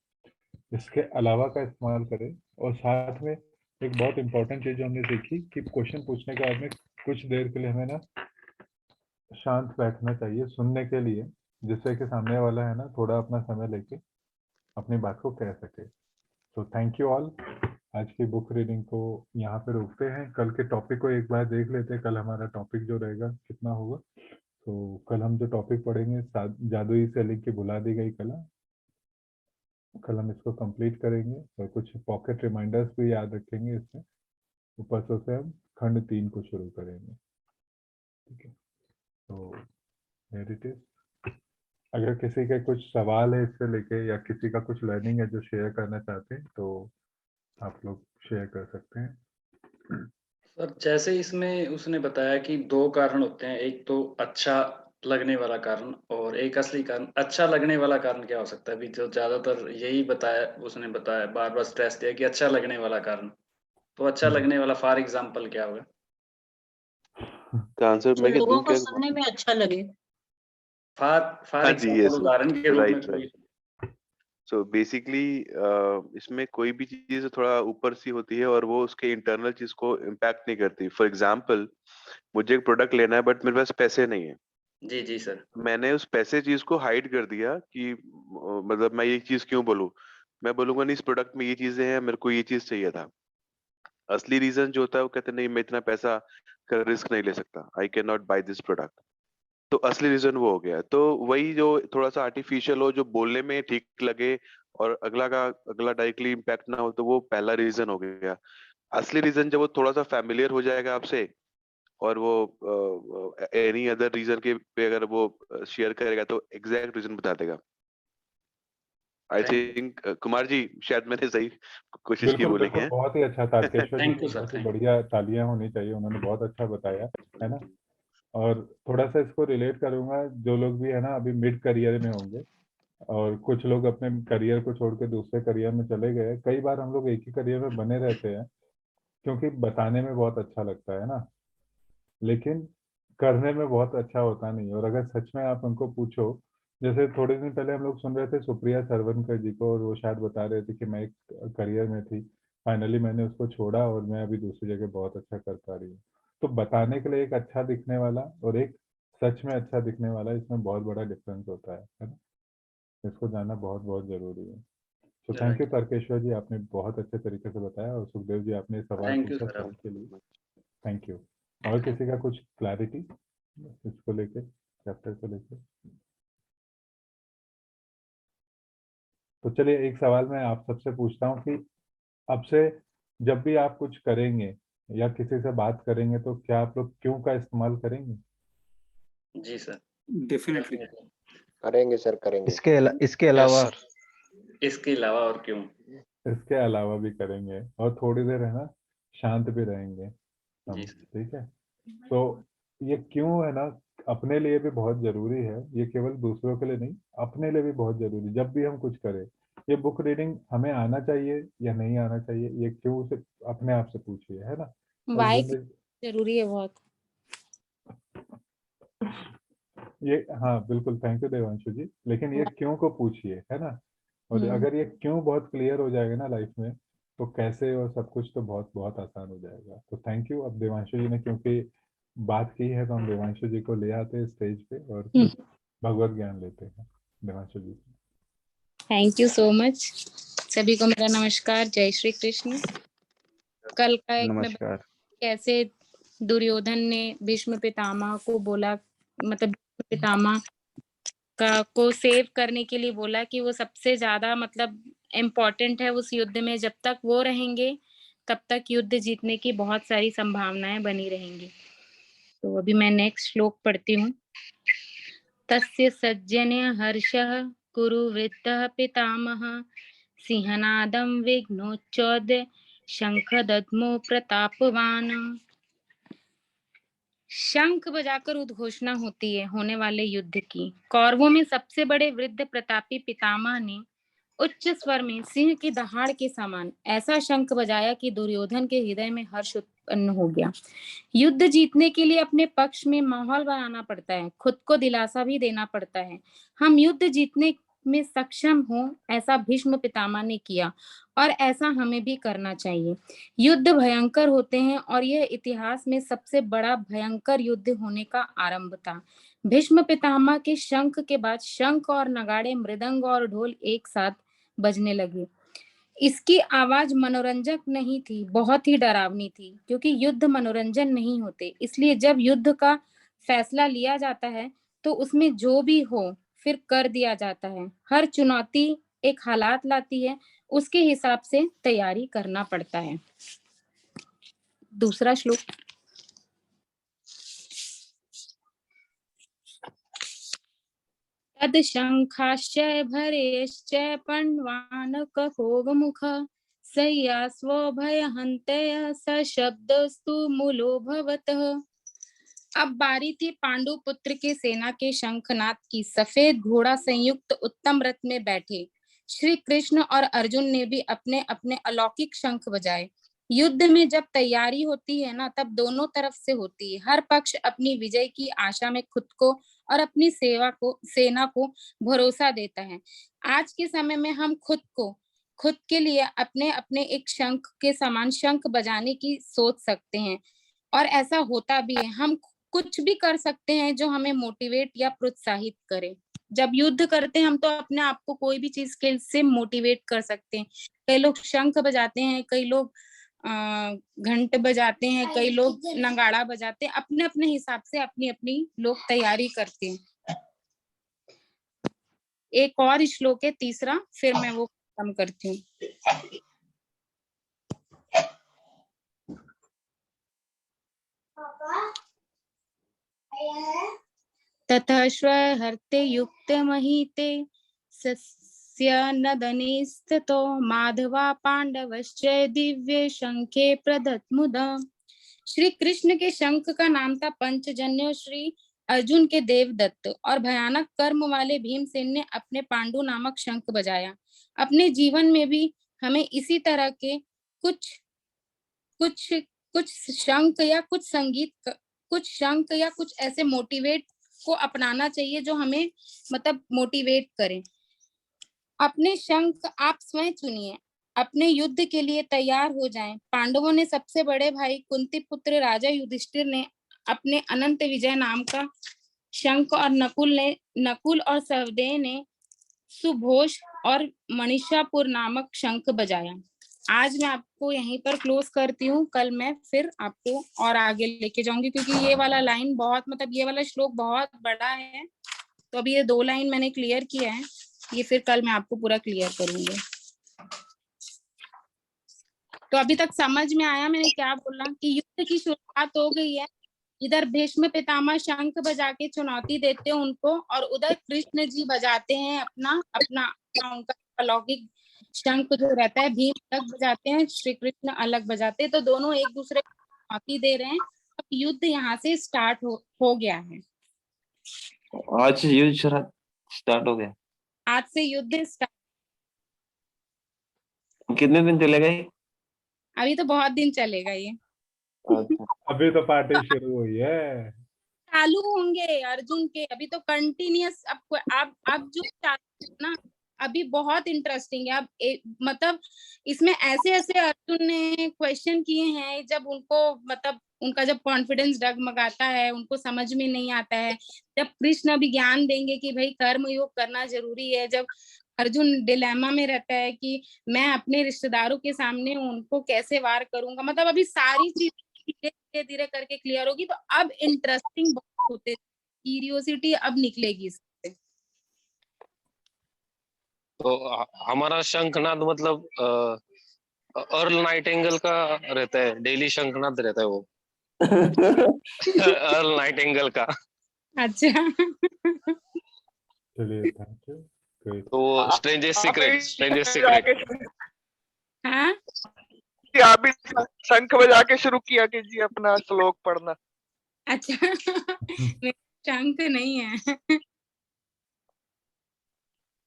इसके अलावा का इस्तेमाल करें। और साथ में एक बहुत इंपॉर्टेंट चीज हमने सीखी कि क्वेश्चन पूछने के बाद में कुछ देर के लिए हमें ना शांत बैठना चाहिए सुनने के लिए, जिससे कि सामने वाला है ना थोड़ा अपना समय लेके अपनी बात को कह सके। तो थैंक यू ऑल। आज की बुक रीडिंग को यहाँ पे रोकते हैं। कल के टॉपिक को एक बार देख लेते हैं। कल हमारा टॉपिक जो रहेगा कितना होगा, तो कल हम जो टॉपिक पढ़ेंगे जादुई स्पेलिंग की भुला दी गई कला, कल हम इसको कंप्लीट करेंगे और कुछ पॉकेट रिमाइंडर्स भी याद रखेंगे इसमें। परसों से हम खंड 3 को शुरू करेंगे। ठीक है, तो here it is। अगर किसी के कुछ सवाल है इससे लेके या किसी का कुछ लर्निंग है जो शेयर करना चाहते हैं तो आप लोग शेयर कर सकते हैं। सर जैसे इसमें उसने बताया कि 2 कारण होते हैं, एक तो अच्छा लगने वाला कारण और एक असली कारण। अच्छा लगने वाला कारण क्या हो सकता है? अभी जो ज्यादातर यही बताया, उसने बताया बार बार स्ट्रेस दिया कि अच्छा लगने वाला कारण। तो अच्छा लगने वाला फॉर एग्जाम्पल क्या होगा? आंसर जो मैं क्या दूं लोगों को क्या? सुनने में अच्छा लगे। फॉर हाँ जी, एग्जाम्पल यस उदाहरण के रूप में राइट कोई। राइट। सो बेसिकली इसमें कोई भी चीज थोड़ा ऊपर सी होती है और वो उसके इंटरनल चीज को इम्पैक्ट नहीं करती। फॉर एग्जाम्पल मुझे एक प्रोडक्ट लेना है बट मेरे पास पैसे नहीं है। जी जी सर। मैंने उस पैसे चीज को हाइड कर दिया कि मतलब मैं ये चीज क्यों बोलूं। मैं बोलूंगा नहीं इस प्रोडक्ट में ये चीजें हैं, मेरे को ये चीज चाहिए था। असली रीजन जो होता है वो कहते नहीं मैं इतना पैसा का रिस्क नहीं ले सकता, I can not buy this product. तो असली रीजन वो हो गया। तो वही जो थोड़ा सा आर्टिफिशियल हो, जो बोलने में ठीक लगे और अगला डायरेक्टली इम्पैक्ट ना हो, तो वो पहला रीजन हो गया। असली रीजन जब वो थोड़ा सा फैमिलियर हो जाएगा आपसे और वो एनी अदर रीजन के पे अगर वो शेयर करेगा तो एग्जैक्ट रीजन बता देगा। आई थिंक कुमार जी शायद मैंने सही कोशिश की बिल्कुल बोले बिल्कुल, हैं। बहुत ही अच्छा तारकेश्वर जी थैंक को यू सर, बहुत ही थैंक बढ़िया तालियां होनी चाहिए, उन्होंने बहुत अच्छा बताया है ना। और थोड़ा सा इसको रिलेट करूंगा, जो लोग भी है ना अभी मिड करियर में होंगे और कुछ लोग अपने करियर को छोड़ के दूसरे करियर में चले गए। कई बार हम लोग एक ही करियर में बने रहते हैं क्योंकि बताने में बहुत अच्छा लगता है ना, लेकिन करने में बहुत अच्छा होता नहीं। और अगर सच में आप उनको पूछो, जैसे थोड़े दिन पहले हम लोग सुन रहे थे सुप्रिया सरवनकर जी को, और वो शायद बता रहे थे कि मैं एक करियर में थी, फाइनली मैंने उसको छोड़ा और मैं अभी दूसरी जगह बहुत अच्छा कर पा रही हूँ। तो बताने के लिए एक अच्छा दिखने वाला और एक सच में अच्छा दिखने वाला, इसमें बहुत बड़ा डिफरेंस होता है ना। इसको जानना बहुत बहुत जरूरी है। तो थैंक यू तारकेश्वर जी, आपने बहुत अच्छे तरीके से बताया, और सुखदेव जी आपने सवाल थैंक यू पूछा सर। सवाल के लिए थैंक यू। और किसी का कुछ क्लैरिटी इसको लेके, चैप्टर को लेके? तो चलिए एक सवाल मैं आप सबसे पूछता हूँ कि अब से जब भी आप कुछ करेंगे या किसी से बात करेंगे तो क्या आप लोग क्यों का इस्तेमाल करेंगे? जी सर। डेफिनेटली करेंगे सर, करेंगे। इसके अलावा इसके अलावा और क्यों? इसके अलावा भी करेंगे, और थोड़ी देर है ना शांत भी रहेंगे हम। जी सर। ठीक है, तो ये क्यों है ना अपने लिए भी बहुत जरूरी है, ये केवल दूसरों के लिए नहीं, अपने लिए भी बहुत जरूरी। जब भी हम कुछ करें, ये बुक रीडिंग हमें आना चाहिए या नहीं आना चाहिए, ये क्यों से अपने आप से पूछिए, है ना। और वाई जिंदगी जरूरी है बहुत। ये, हाँ बिल्कुल, थैंक यू देवांशु जी, लेकिन ये क्यों को पूछिए, है ना। और अगर ये क्यों बहुत क्लियर हो जाएगा ना लाइफ में, तो कैसे और सब कुछ तो बहुत बहुत आसान हो जाएगा। तो थैंक यू। अब देवांशु जी ने क्योंकि बात की है, तो हम देवांशु जी को ले आते हैं स्टेज पे और भगवत ज्ञान लेते हैं Devanshu ji. Thank you so much. सभी को मेरा नमस्कार, जय श्री कृष्ण। कल का एक मैं नमस्कार। कैसे दुर्योधन ने भीष्म पितामह को बोला, मतलब भीष्म पितामह को सेव करने के लिए बोला कि वो सबसे ज्यादा मतलब इम्पोर्टेंट है उस युद्ध में। जब तक वो रहेंगे तब तक युद्ध जीतने की बहुत सारी संभावनाएं बनी रहेंगी। तो अभी मैं नेक्स्ट श्लोक पढ़ती हूँ। तस्य सज्जन्य हर्षः कुरु वृत्तः पितामहः सिंहनादं विघ्नोच्चोद्य शंख दद्मो प्रतापवान। शंख बजाकर उद्घोषणा होती है होने वाले युद्ध की। कौरवों में सबसे बड़े वृद्ध प्रतापी पितामह ने उच्च स्वर में सिंह की दहाड़ के समान ऐसा शंख बजाया कि दुर्योधन के हृदय में हर्ष उत्पन्न हो गया। युद्ध जीतने के लिए अपने पक्ष में माहौल बनाना पड़ता है, खुद को दिलासा भी देना पड़ता है। हम युद्ध जीतने में सक्षम हो ऐसा भीष्म पितामह ने किया और ऐसा हमें भी करना चाहिए। युद्ध भयंकर होते हैं और यह इतिहास में सबसे बड़ा भयंकर युद्ध होने का आरंभ था। भीष्म पितामह के शंख के बाद शंख और नगाड़े, मृदंग और ढोल एक साथ बजने लगे। इसकी आवाज मनोरंजक नहीं थी, बहुत ही डरावनी थी, क्योंकि युद्ध मनोरंजन नहीं होते। इसलिए जब युद्ध का फैसला लिया जाता है तो उसमें जो भी हो फिर कर दिया जाता है। हर चुनौती एक हालात लाती है, उसके हिसाब से तैयारी करना पड़ता है। दूसरा श्लोक। तद शंखाश्च भरेश्च पण्वानककोगमुख सय्यास्वो भयहन्त्य सशब्दस्तु मूलो भवतः। अब बारी थी पांडु पुत्र के सेना के शंखनाद की। सफेद घोड़ा संयुक्त उत्तम रथ में बैठे श्री कृष्ण और अर्जुन ने भी अपने अपने अलौकिक शंख बजाए। युद्ध में जब तैयारी होती है ना, तब दोनों तरफ से होती है। हर पक्ष अपनी विजय की आशा में खुद को और अपनी सेना को भरोसा देता है। आज के समय में हम खुद के लिए अपने अपने एक शंख के समान शंख बजाने की सोच सकते हैं, और ऐसा होता भी है। हम कुछ भी कर सकते हैं जो हमें मोटिवेट या प्रोत्साहित करे। जब युद्ध करते हैं हम तो अपने आप को कोई भी चीज के से मोटिवेट कर सकते हैं। कई लोग शंख बजाते हैं, कई लोग घंट बजाते हैं, कई लोग नगाड़ा बजाते हैं। अपने अपने हिसाब से अपनी अपनी लोग तैयारी करते हैं। एक और श्लोक है तीसरा, फिर मैं वो खत्म करती हूँ। ततः श्वहर्ते युक्त महीते सस्य नदने स्थितो माधवा पांडवश्च दिव्य शंखे प्रदत्मुद। श्री कृष्ण के शंख का नाम था पंचजन्य। श्री अर्जुन के देवदत्त और भयानक कर्म वाले भीमसेन ने अपने पांडु नामक शंख बजाया। अपने जीवन में भी हमें इसी तरह के कुछ शंख या कुछ ऐसे मोटिवेट को अपनाना चाहिए जो हमें मतलब मोटिवेट करें। अपने शंख आप स्वयं चुनिए, अपने युद्ध के लिए तैयार हो जाएं। पांडवों ने सबसे बड़े भाई कुंती पुत्र राजा युधिष्ठिर ने अपने अनंत विजय नाम का शंख और नकुल और सहदेव ने सुघोष और मणिषापुर नामक शंख बजाया। आज मैं आपको यहीं पर क्लोज करती हूँ। कल मैं फिर आपको और आगे लेके जाऊंगी, क्योंकि ये वाला लाइन बहुत ये वाला श्लोक बहुत बड़ा है। तो अभी ये 2 लाइन मैंने क्लियर किया है, ये फिर कल मैं आपको पूरा क्लियर करूंगी। तो अभी तक समझ में आया मैंने क्या बोला कि युद्ध की शुरुआत हो गई है। इधर भीष्म पितामह शंख बजा के चुनौती देते हैं उनको, और उधर कृष्ण जी बजाते हैं अपना उनका अलौकिक शंख जो रहता है। भीम अलग बजाते हैं, श्री कृष्ण अलग बजाते हैं, तो दोनों एक दूसरे को चुनौती दे रहे हैं। अब युद्ध यहाँ से स्टार्ट हो गया है। आज से युद्ध स्टार्ट हो गया। आज से युद्ध स्टार्ट। कितने दिन चलेगा ये? अभी तो बहुत दिन चलेगा ये। अभी तो पार्टी शुरू हुई है। चालू होंगे अर्जुन के, अभी तो कंटिन्यूअस। अब जो ना अभी बहुत इंटरेस्टिंग है। अब मतलब इसमें ऐसे अर्जुन ने क्वेश्चन किए हैं, जब उनको उनका जब कॉन्फिडेंस डगमगाता है, उनको समझ में नहीं आता है। जब कृष्ण अभी ज्ञान देंगे कि भाई कर्म योग करना जरूरी है, जब अर्जुन डिलेमा में रहता है कि मैं अपने रिश्तेदारों के सामने उनको कैसे वार करूंगा, मतलब अभी सारी चीजें धीरे धीरे करके क्लियर होगी। तो अब इंटरेस्टिंग बहुत होते, क्यूरियोसिटी अब निकलेगी इससे। तो हमारा शंखनाद मतलब अर्ल नाइटिंगेल का रहता है, डेली शंखनाद रहता है वो। अर्ल नाइटिंगेल का। अच्छा। चलिए, थैंक यू। ग्रेट। तो स्ट्रेंजेस्ट सीक्रेट, आप स्ट्रेंजेस्ट भी सीक्रेट। जाके हाँ कि आप भी शंख बजा के शुरू किया कीजिए अपना श्लोक पढ़ना। अच्छा। मेरा शंख नहीं है।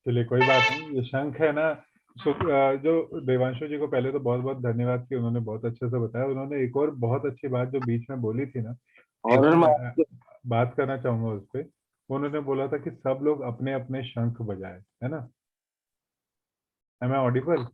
चलिए, कोई बात नहीं। ये शंख है ना, जो देवांशु जी को पहले तो बहुत बहुत धन्यवाद कि उन्होंने बहुत अच्छे से बताया। उन्होंने एक और बहुत अच्छी बात जो बीच में बोली थी ना, और वो मैं मैं बात करना चाहूंगा उस पे। उन्होंने बोला था कि सब लोग अपने अपने शंख बजाए, है ना? Am I audible?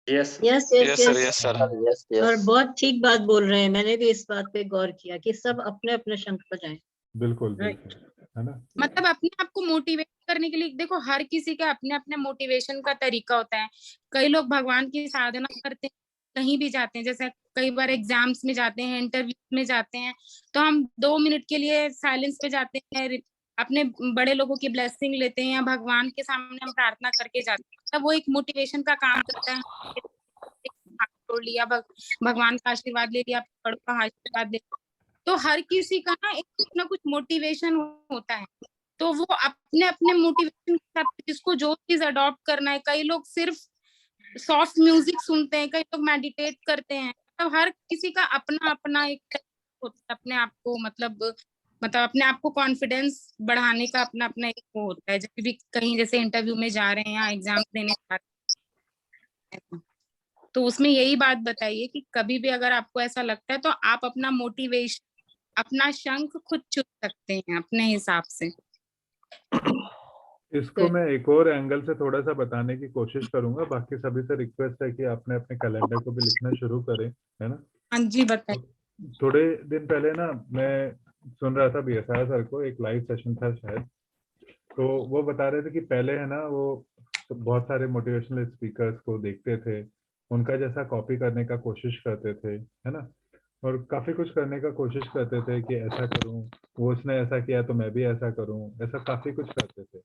Yes yes yes yes sir, yes yes sir. Yes और यस बहुत ठीक बात बोल रहे हैं, मैंने भी इस बात पे गौर किया कि सब अपने अपने शंख बजाएं। बिल्कुल Right. बिल्कुल, है ना? मतलब अपने आप को मोटिवेट करने के लिए देखो, हर किसी का अपने अपने मोटिवेशन का तरीका होता है। कई लोग भगवान की साधना करते हैं, कहीं भी जाते हैं, जैसे कई बार एग्जाम्स में जाते हैं, इंटरव्यू में जाते हैं, तो हम 2 मिनट के लिए साइलेंस पे जाते हैं, अपने बड़े लोगों की ब्लेसिंग लेते हैं, या भगवान के सामने हम प्रार्थना करके जाते हैं, तब वो एक मोटिवेशन का काम करता है। हाथ जोड़ लिया, भगवान का आशीर्वाद ले लिया, बड़ों का आशीर्वाद ले लिया। तो हर किसी का ना एक कुछ ना कुछ मोटिवेशन होता है, तो वो अपने अपने मोटिवेशन के साथ जिसको जो चीज अडॉप्ट करना है। कई लोग सिर्फ सॉफ्ट म्यूजिक सुनते हैं, कई लोग मेडिटेट करते हैं, तो हर किसी का अपना अपना एक होता है। अपने आप को मतलब अपने आप को कॉन्फिडेंस बढ़ाने का अपना अपना एक वो होता है। जब भी कहीं जैसे इंटरव्यू में जा रहे हैं या एग्जाम देने जा रहे हैं, तो उसमें यही बात बताइए कि कभी भी अगर आपको ऐसा लगता है तो आप अपना मोटिवेशन, अपना शंख खुद चुन सकते हैं अपने हिसाब से। इसको मैं एक और एंगल से थोड़ा सा बताने की कोशिश करूंगा। बाकी सभी से रिक्वेस्ट है कि आपने अपने कैलेंडर को भी लिखना शुरू करें, है ना? हाँ जी, बताइए। थोड़े दिन पहले ना मैं सुन रहा था बीएसआर सर को, एक लाइव सेशन था शायद, तो वो बता रहे थे कि पहले है ना वो बहुत सारे मोटिवेशनल स्पीकर्स को देखते थे, उनका जैसा कॉपी करने का कोशिश करते थे, है ना? और काफी कुछ करने का कोशिश करते थे कि ऐसा करूं, वो उसने ऐसा किया तो मैं भी ऐसा करूं, ऐसा काफी कुछ करते थे।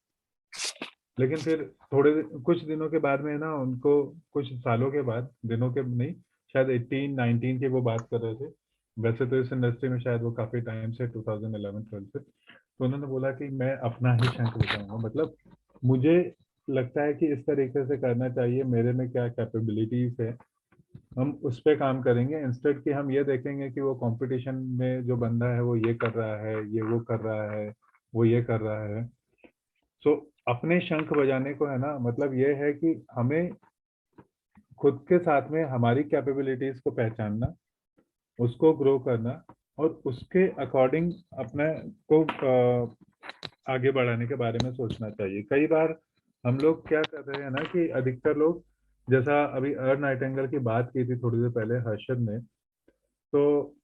लेकिन फिर कुछ दिनों के बाद में ना उनको, कुछ सालों के बाद, दिनों के नहीं, शायद 18-19 की वो बात कर रहे थे। वैसे तो इस इंडस्ट्री में शायद वो काफी टाइम से 2011-12 से, तो उन्होंने बोला कि मैं अपना ही शंख बजाऊंगा। मतलब मुझे लगता है कि इस तरीके से करना चाहिए, मेरे में क्या कैपेबिलिटीज है, हम उस पर काम करेंगे, इंस्टेड कि हम ये देखेंगे कि वो कंपटीशन में जो बंदा है वो ये कर रहा है, ये वो कर रहा है, वो ये कर रहा है। सो अपने शंख बजाने को है ना, मतलब ये है कि हमें खुद के साथ में हमारी कैपेबिलिटीज को पहचानना, उसको ग्रो करना, और उसके अकॉर्डिंग अपने को आगे बढ़ाने के बारे में सोचना चाहिए। कई बार हम लोग क्या कर रहे हैं ना कि अधिकतर लोग, जैसा अभी अर्ल नाइटिंगेल की बात की थी थोड़ी देर पहले हर्षद ने, तो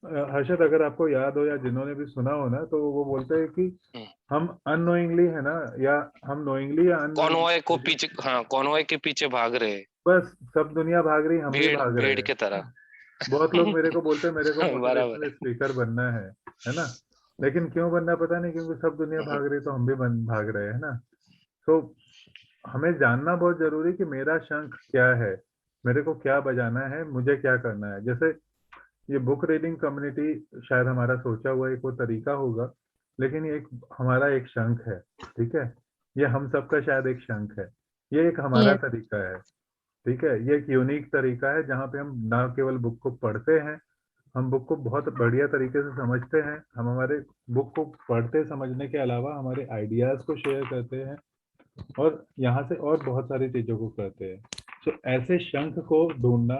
हर्षद अगर आपको याद हो या जिन्होंने भी सुना हो ना, तो वो बोलते हैं कि हम अननोइंगली है ना, या हम नोइंगली या कॉनवॉय को पीछे, हाँ कॉनवॉय के पीछे भाग रहे हैं, बस सब दुनिया भाग रही, हम भी भीड़ भाग रहे भीड़ हैं। के तरह। बहुत लोग मेरे को बोलते हैं मेरे को बराबर मोटिवेशनल है। स्पीकर बनना है ना? लेकिन क्यों बनना पता नहीं, क्योंकि सब दुनिया भाग रही तो हम भी भाग रहे हैं ना। तो हमें जानना बहुत जरूरी कि मेरा शंख क्या है, मेरे को क्या बजाना है, मुझे क्या करना है। जैसे ये बुक रीडिंग कम्युनिटी शायद हमारा सोचा हुआ एक वो तरीका होगा, लेकिन ये एक हमारा एक शंख है, ठीक है? ये हम सबका शायद एक शंख है, ये एक हमारा तरीका है, ठीक है? ये एक यूनिक तरीका है जहाँ पे हम ना केवल बुक को पढ़ते हैं, हम बुक को बहुत बढ़िया तरीके से समझते हैं, हम हमारे बुक को पढ़ते समझने के अलावा हमारे आइडियाज को शेयर करते हैं, और यहाँ से और बहुत सारी चीजों को करते हैं। तो ऐसे शंख को ढूंढना,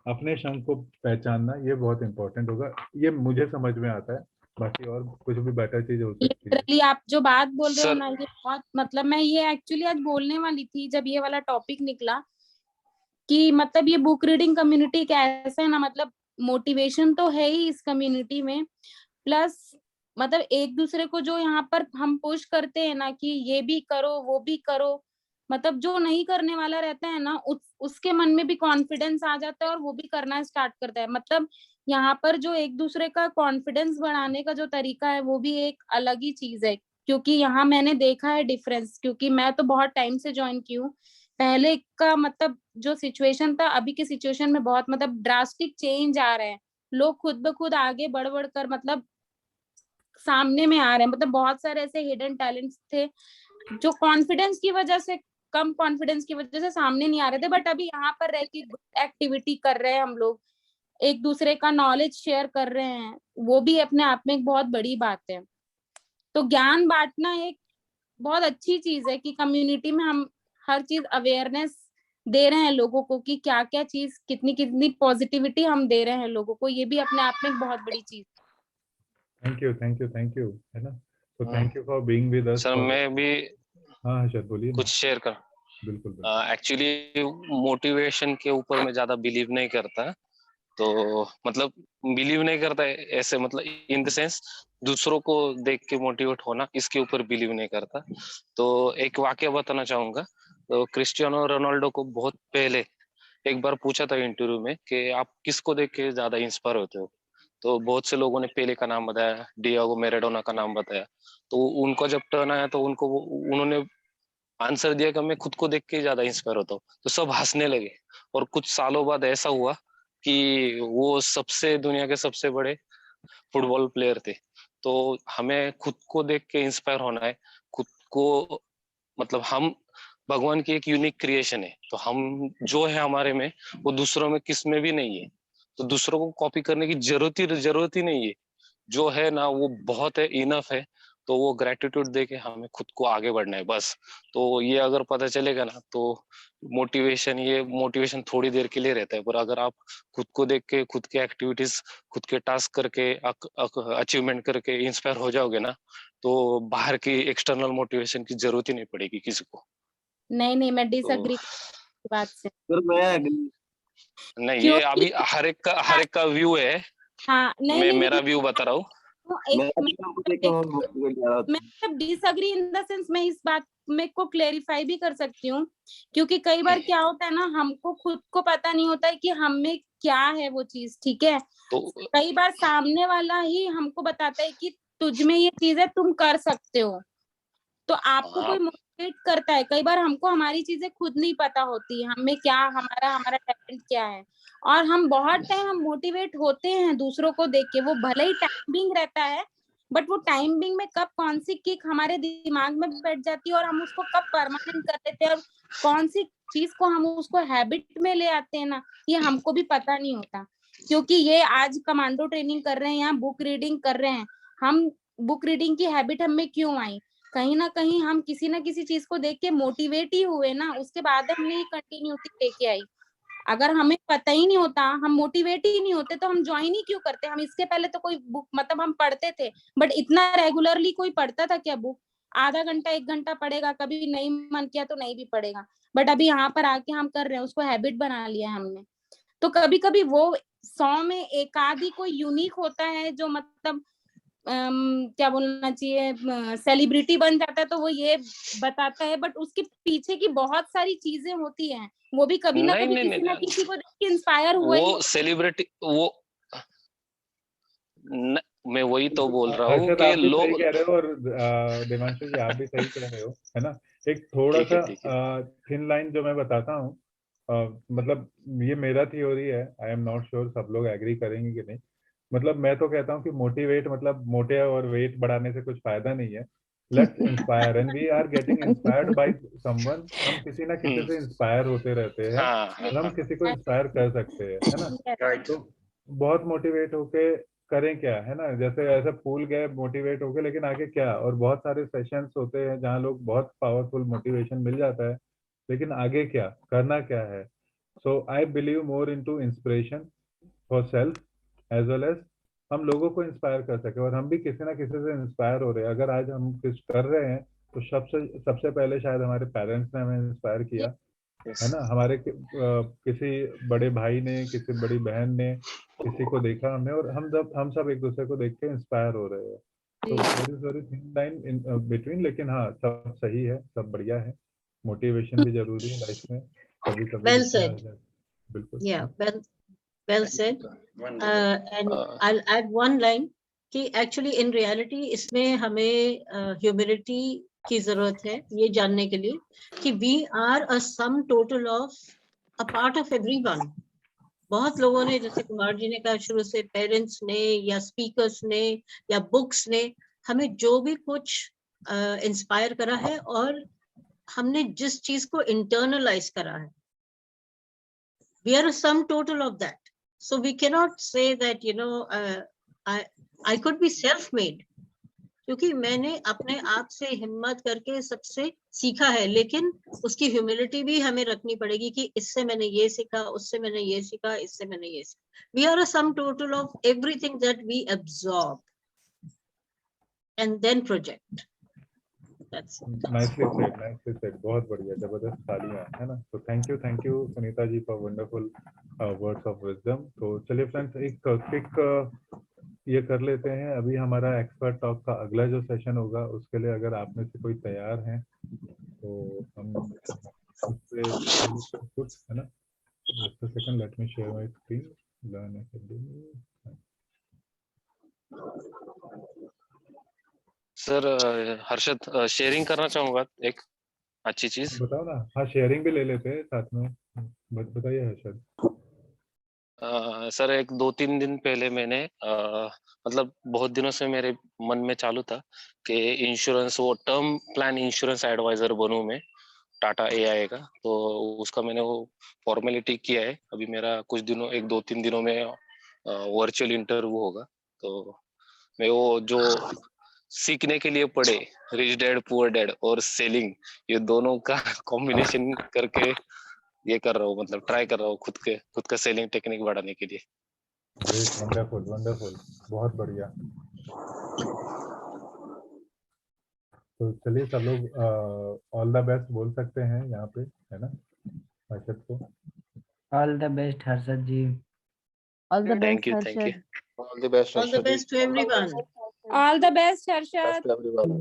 अपने शंख को पहचानना, ये बहुत इंपॉर्टेंट होगा, ये मुझे समझ में आता है। बाकी और कुछ भी बेटर चीज हो सकती है। लिटरली आप जो बात बोल रहे हो सर ना, ये बहुत मतलब मैं ये एक्चुअली आज बोलने वाली थी जब ये वाला टॉपिक निकला, कि मतलब ये बुक रीडिंग कम्युनिटी कैसे है ना, मतलब मोटिवेशन तो है ही इस कम्युनिटी में, प्लस मतलब एक दूसरे को जो यहाँ पर हम पुश करते हैं ना कि ये भी करो वो भी करो, मतलब जो नहीं करने वाला रहता है ना उसके मन में भी कॉन्फिडेंस आ जाता है और वो भी करना स्टार्ट करता है। मतलब यहाँ पर जो एक दूसरे का कॉन्फिडेंस बढ़ाने का जो तरीका है वो भी एक अलग ही चीज है, क्योंकि यहाँ मैंने देखा है डिफरेंस, क्योंकि मैं तो बहुत टाइम से ज्वाइन की हूँ, पहले का मतलब जो सिचुएशन था, अभी के सिचुएशन में बहुत मतलब ड्रास्टिक चेंज आ रहे हैं। लोग खुद ब खुद आगे बढ़ बढ़ कर मतलब सामने में आ रहे हैं। मतलब बहुत सारे ऐसे हिडन टैलेंट्स थे जो कॉन्फिडेंस की वजह से, कम कॉन्फिडेंस की वजह से सामने नहीं आ रहे थे, बट अभी यहाँ पर रह के एक्टिविटी कर रहे हैं हम लोग, एक दूसरे का नॉलेज शेयर कर रहे हैं, वो भी अपने आप में एक बहुत बड़ी बात है। तो ज्ञान बांटना एक बहुत अच्छी चीज है कि कम्युनिटी में हम हर चीज अवेयरनेस दे रहे हैं लोगों को कि क्या क्या चीज, कितनी कितनी पॉजिटिविटी हम दे रहे हैं लोगों को, ये भी अपने आप में एक बहुत बड़ी चीज। थैंक यू है ना। तो thank you for being with us. Sir मैं भी हाँ सर बोलिए कुछ शेयर कर। बिल्कुल। एक्चुअली मोटिवेशन के ऊपर मैं ज्यादा बिलीव नहीं करता, तो मतलब बिलीव नहीं करता ऐसे, मतलब इन द सेंस दूसरों को देख के मोटिवेट होना, इसके ऊपर बिलीव नहीं करता। तो एक वाकया बताना चाहूंगा। तो क्रिस्टियानो रोनाल्डो को बहुत पहले एक बार पूछा था इंटरव्यू में कि आप किसको देख के ज्यादा इंस्पायर होते हो, तो बहुत से लोगों ने पेले का नाम बताया, डियागो मैराडोना का नाम बताया। तो उनको जब टर्न आया तो उन्होंने आंसर दिया कि मैं खुद को देख के ज्यादा इंस्पायर होता हूँ। तो सब हंसने लगे, और कुछ सालों बाद ऐसा हुआ कि वो दुनिया के सबसे बड़े फुटबॉल प्लेयर थे। तो हमें खुद को देख के इंस्पायर होना है, खुद को, मतलब हम भगवान की एक यूनिक क्रिएशन है, तो हम जो है हमारे में, वो दूसरों में किस में भी नहीं है। तो दूसरों को कॉपी करने की जरूरत ही नहीं है। जो है ना वो बहुत है, इनफ है। तो वो ग्रेटिट्यूड दे के हमें खुद को आगे बढ़ना है बस। तो ये अगर पता चलेगा ना, तो मोटिवेशन थोड़ी देर के लिए रहता है, पर अगर आप खुद को देख के, खुद के एक्टिविटीज, खुद के टास्क करके, अचीवमेंट करके इंस्पायर हो जाओगे ना, तो बाहर की एक्सटर्नल मोटिवेशन की जरूरत ही नहीं पड़ेगी किसी को। नहीं मैं तो डिसएग्री बात से। नहीं, ये अभी हर एक का व्यू है। हाँ नहीं मेरा व्यू बता रहा हूँ। मैं डिसएग्री इन द सेंस, मैं इस बात में को क्लेरिफाई भी कर सकती हूँ, क्योंकि कई बार क्या होता है ना, हमको खुद को पता नहीं होता है कि हम में क्या है वो चीज, ठीक है। तो कई बार सामने वाला ही हमको बताता है कि तुझ में ये चीज है, तुम कर सकते हो, तो आपको कोई मोटिवेट करता है। कई बार हमको हमारी चीजें खुद नहीं पता होती, हमें क्या, हमारा टैलेंट क्या है, और हम बहुत टाइम हम मोटिवेट होते हैं दूसरों को देख के। वो भले ही टाइमिंग रहता है, बट वो टाइमिंग में कब कौन सी किक हमारे दिमाग में बैठ जाती है और हम उसको कब परमानेंट कर देते हैं, और कौन सी चीज को हम उसको हैबिट में ले आते हैं ना, ये हमको भी पता नहीं होता। क्योंकि ये आज कमांडो ट्रेनिंग कर रहे हैं या बुक रीडिंग कर रहे हैं, हम बुक रीडिंग की हैबिट हमें क्यों आई, कहीं ना कहीं हम किसी ना किसी चीज को देख के मोटिवेट ही हुए ना, उसके बाद हमने ये कंटिन्यूटी लेके आई। अगर हमें पता ही नहीं होता, हम मोटिवेट ही नहीं होते, तो हम ज्वाइन ही क्यों करते। हम इसके पहले तो कोई बुक, मतलब हम पढ़ते थे, बट इतना रेगुलरली कोई पढ़ता था क्या बुक? आधा घंटा 1 घंटा पढ़ेगा, कभी नहीं मन किया तो नहीं भी पढ़ेगा। बट अभी यहाँ पर आके हम कर रहे हैं, उसको हैबिट बना लिया है हमने। तो कभी कभी वो 100 में एक आधी कोई यूनिक होता है जो मतलब क्या बोलना चाहिए, सेलिब्रिटी बन जाता है, तो वो ये बताता है, बट उसके पीछे की बहुत सारी चीजें होती हैं, वो भी कभी ना कभी किसी ना किसी को देख के इंस्पायर हुआ ही वो सेलिब्रिटी वो मैं वही तो बोल रहा हूँ हर्षद कि आप भी लोग, सही कह रहे हो, और देवांशु जी आप भी सही कह रहे हो, है ना। एक थोड़ा सा थिन लाइन जो मैं बताता हूँ, मतलब ये मेरा थ्योरी है, आई एम नॉट श्योर सब लोग एग्री करेंगे कि नहीं। मतलब मैं तो कहता हूँ कि मोटिवेट मतलब मोटे और वेट बढ़ाने से कुछ फायदा नहीं है। Let's inspire, and we are getting inspired by someone. हम किसी ना किसी से इंस्पायर होते रहते हैं, और हम किसी को इंस्पायर कर सकते हैं, है ना। तो बहुत मोटिवेट होके करें क्या, है ना। जैसे ऐसे फूल गए मोटिवेट होके, लेकिन आगे क्या। और बहुत सारे सेशंस होते हैं जहाँ लोग बहुत पावरफुल मोटिवेशन मिल जाता है, लेकिन आगे क्या करना क्या है। So I believe more into inspiration for self as well as हम लोगों को इंस्पायर कर सके, और हम भी किसी ना किसी से इंस्पायर हो रहे हैं। अगर आज हम कुछ कर रहे हैं तो सबसे पहले शायद हमारे पेरेंट्स ने हमें इंस्पायर किया, है ना। हमारे किसी बड़े भाई ने, किसी बड़ी बहन ने, किसी को देखा हमने, और हम सब एक दूसरे को देख के इंस्पायर हो रहे हैं। तो there is very thin line in between, लेकिन हाँ सब सही है, सब बढ़िया है। मोटिवेशन भी जरूरी है लाइफ में, कभी कभी Well said. बिल्कुल। Yeah, well said. And I'll add one line कि actually in reality इसमें हमें ह्यूमिलिटी की जरूरत है ये जानने के लिए कि we are a sum total of a part of everyone. बहुत लोगों ने, जैसे कुमार जी ने कहा, शुरू से पेरेंट्स ने या स्पीकर्स ने या बुक्स ने हमें जो भी कुछ इंस्पायर करा है और हमने जिस चीज को इंटरनलाइज करा है, we are a sum total of that. So we cannot say that I could be self made, क्योंकि मैंने अपने आप से हिम्मत करके सबसे सीखा है, लेकिन उसकी ह्यूमिलिटी भी हमें रखनी पड़ेगी कि इससे मैंने ये सीखा, उससे मैंने ये सीखा, इससे मैंने ये सीखा। We are a sum total of everything that we absorb and then project. That's it. nicely said, बहुत बढ़िया, जबरदस्त तालियां, है ना। तो thank you Sunita ji for wonderful words of wisdom. तो चलिए फ्रेंड्स, एक क्विक ये कर लेते हैं। अभी हमारा एक्सपर्ट टॉक का अगला जो सेशन होगा, उसके लिए अगर आप में से कोई तैयार हैं तो हम उससे कुछ, है ना। Just a second, let me share my screen. Learn Academy. Sir Harshad sharing करना चाहूंगा एक अच्छी चीज। बताओ ना। हाँ, शेयरिंग भी ले लेते हैं साथ में। बताइए हर्षद। सर एक 2-3 दिन पहले मैंने मतलब बहुत दिनों से मेरे मन में चालू था कि इंश्योरेंस, वो टर्म प्लान इंश्योरेंस एडवाइजर बनूं मैं टाटा एआई का। तो उसका मैंने वो फॉर्मेलिटी किया है। अभी मेरा कुछ दिनों, 1-2-3 दिनों में वर्चुअल इंटरव्यू होगा। तो मैं वो जो सीखने के लिए पड़े, रिच डैड पुअर डैड और सेलिंग, ये दोनों का कॉम्बिनेशन करके ये कर रहा हूँ, मतलब ट्राई कर रहा हूँ खुद का सेलिंग टेक्निक बढ़ाने के लिए। वंडरफुल, बहुत बढ़िया। तो चलिए सब लोग ऑल द बेस्ट बोल सकते हैं यहाँ पे, है ना, हर्षद को। All the best Harshad ji. All the thank best you. Harshad. All the best, All the Harshad ji. best to everyone. All the best Best Harshad. to everyone.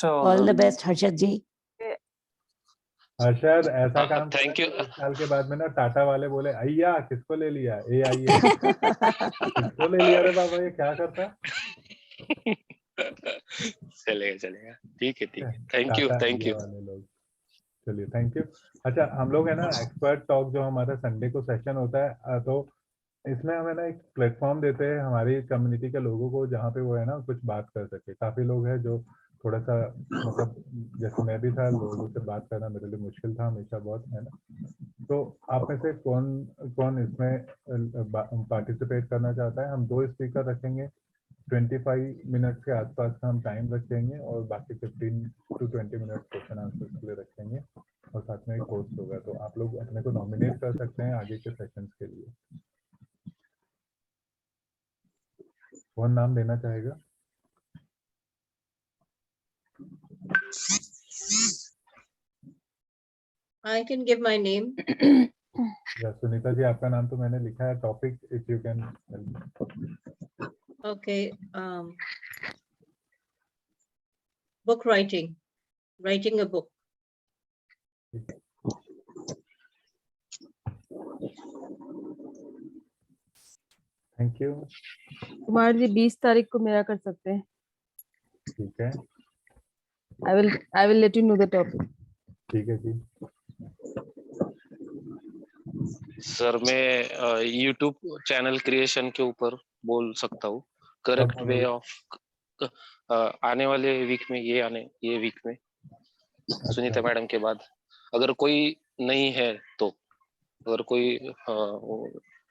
All the best Harshad ji. Harshad, ऐसा काम करा थैंक यू। कि 1 साल के बाद में ना टाटा वाले बोले, अय्या किसको ले लिया, AI किसको ले लिया रे बाबा, ये क्या करता। चलेगा, ठीक है। Thank you. वाले लोग। चलिए, थैंक यू। अच्छा, हम लोग है ना एक्सपर्ट टॉक जो हमारा संडे को सेशन होता है, तो इसमें हमें ना एक प्लेटफॉर्म देते हैं हमारी कम्युनिटी के लोगों को, जहाँ पे वो है ना कुछ बात कर सके। काफी लोग हैं जो थोड़ा सा, मतलब जैसे मैं भी था, लोगों से बात करना मेरे लिए मुश्किल था हमेशा बहुत, है ना। तो आप में से कौन इसमें पार्टिसिपेट करना चाहता है। हम 2 स्पीकर रखेंगे, 25 मिनट के आसपास का हम टाइम रखेंगे, और बाकी 15 to 20 मिनट क्वेश्चन आंसर के लिए रखेंगे, और साथ में एक होस्ट होगा। तो आप लोग अपने को नॉमिनेट कर सकते हैं आगे के सेशंस के लिए। कौन नाम देना चाहेगा। I can give my name. Sunita ji, आपका नाम तो मैंने लिखा है। Topic if you can. Okay. Book writing a book. Thank you. Kumar ji 20 तारीख को मेरा कर सकते हैं। ठीक है, I will let you know the topic. ठीक है जी। सर मैं यूट्यूब चैनल क्रिएशन के ऊपर बोल सकता हूँ। करेक्ट वे ऑफ आने वाले वीक में, ये वीक में सुनीता मैडम के बाद अगर कोई नहीं है तो, अगर कोई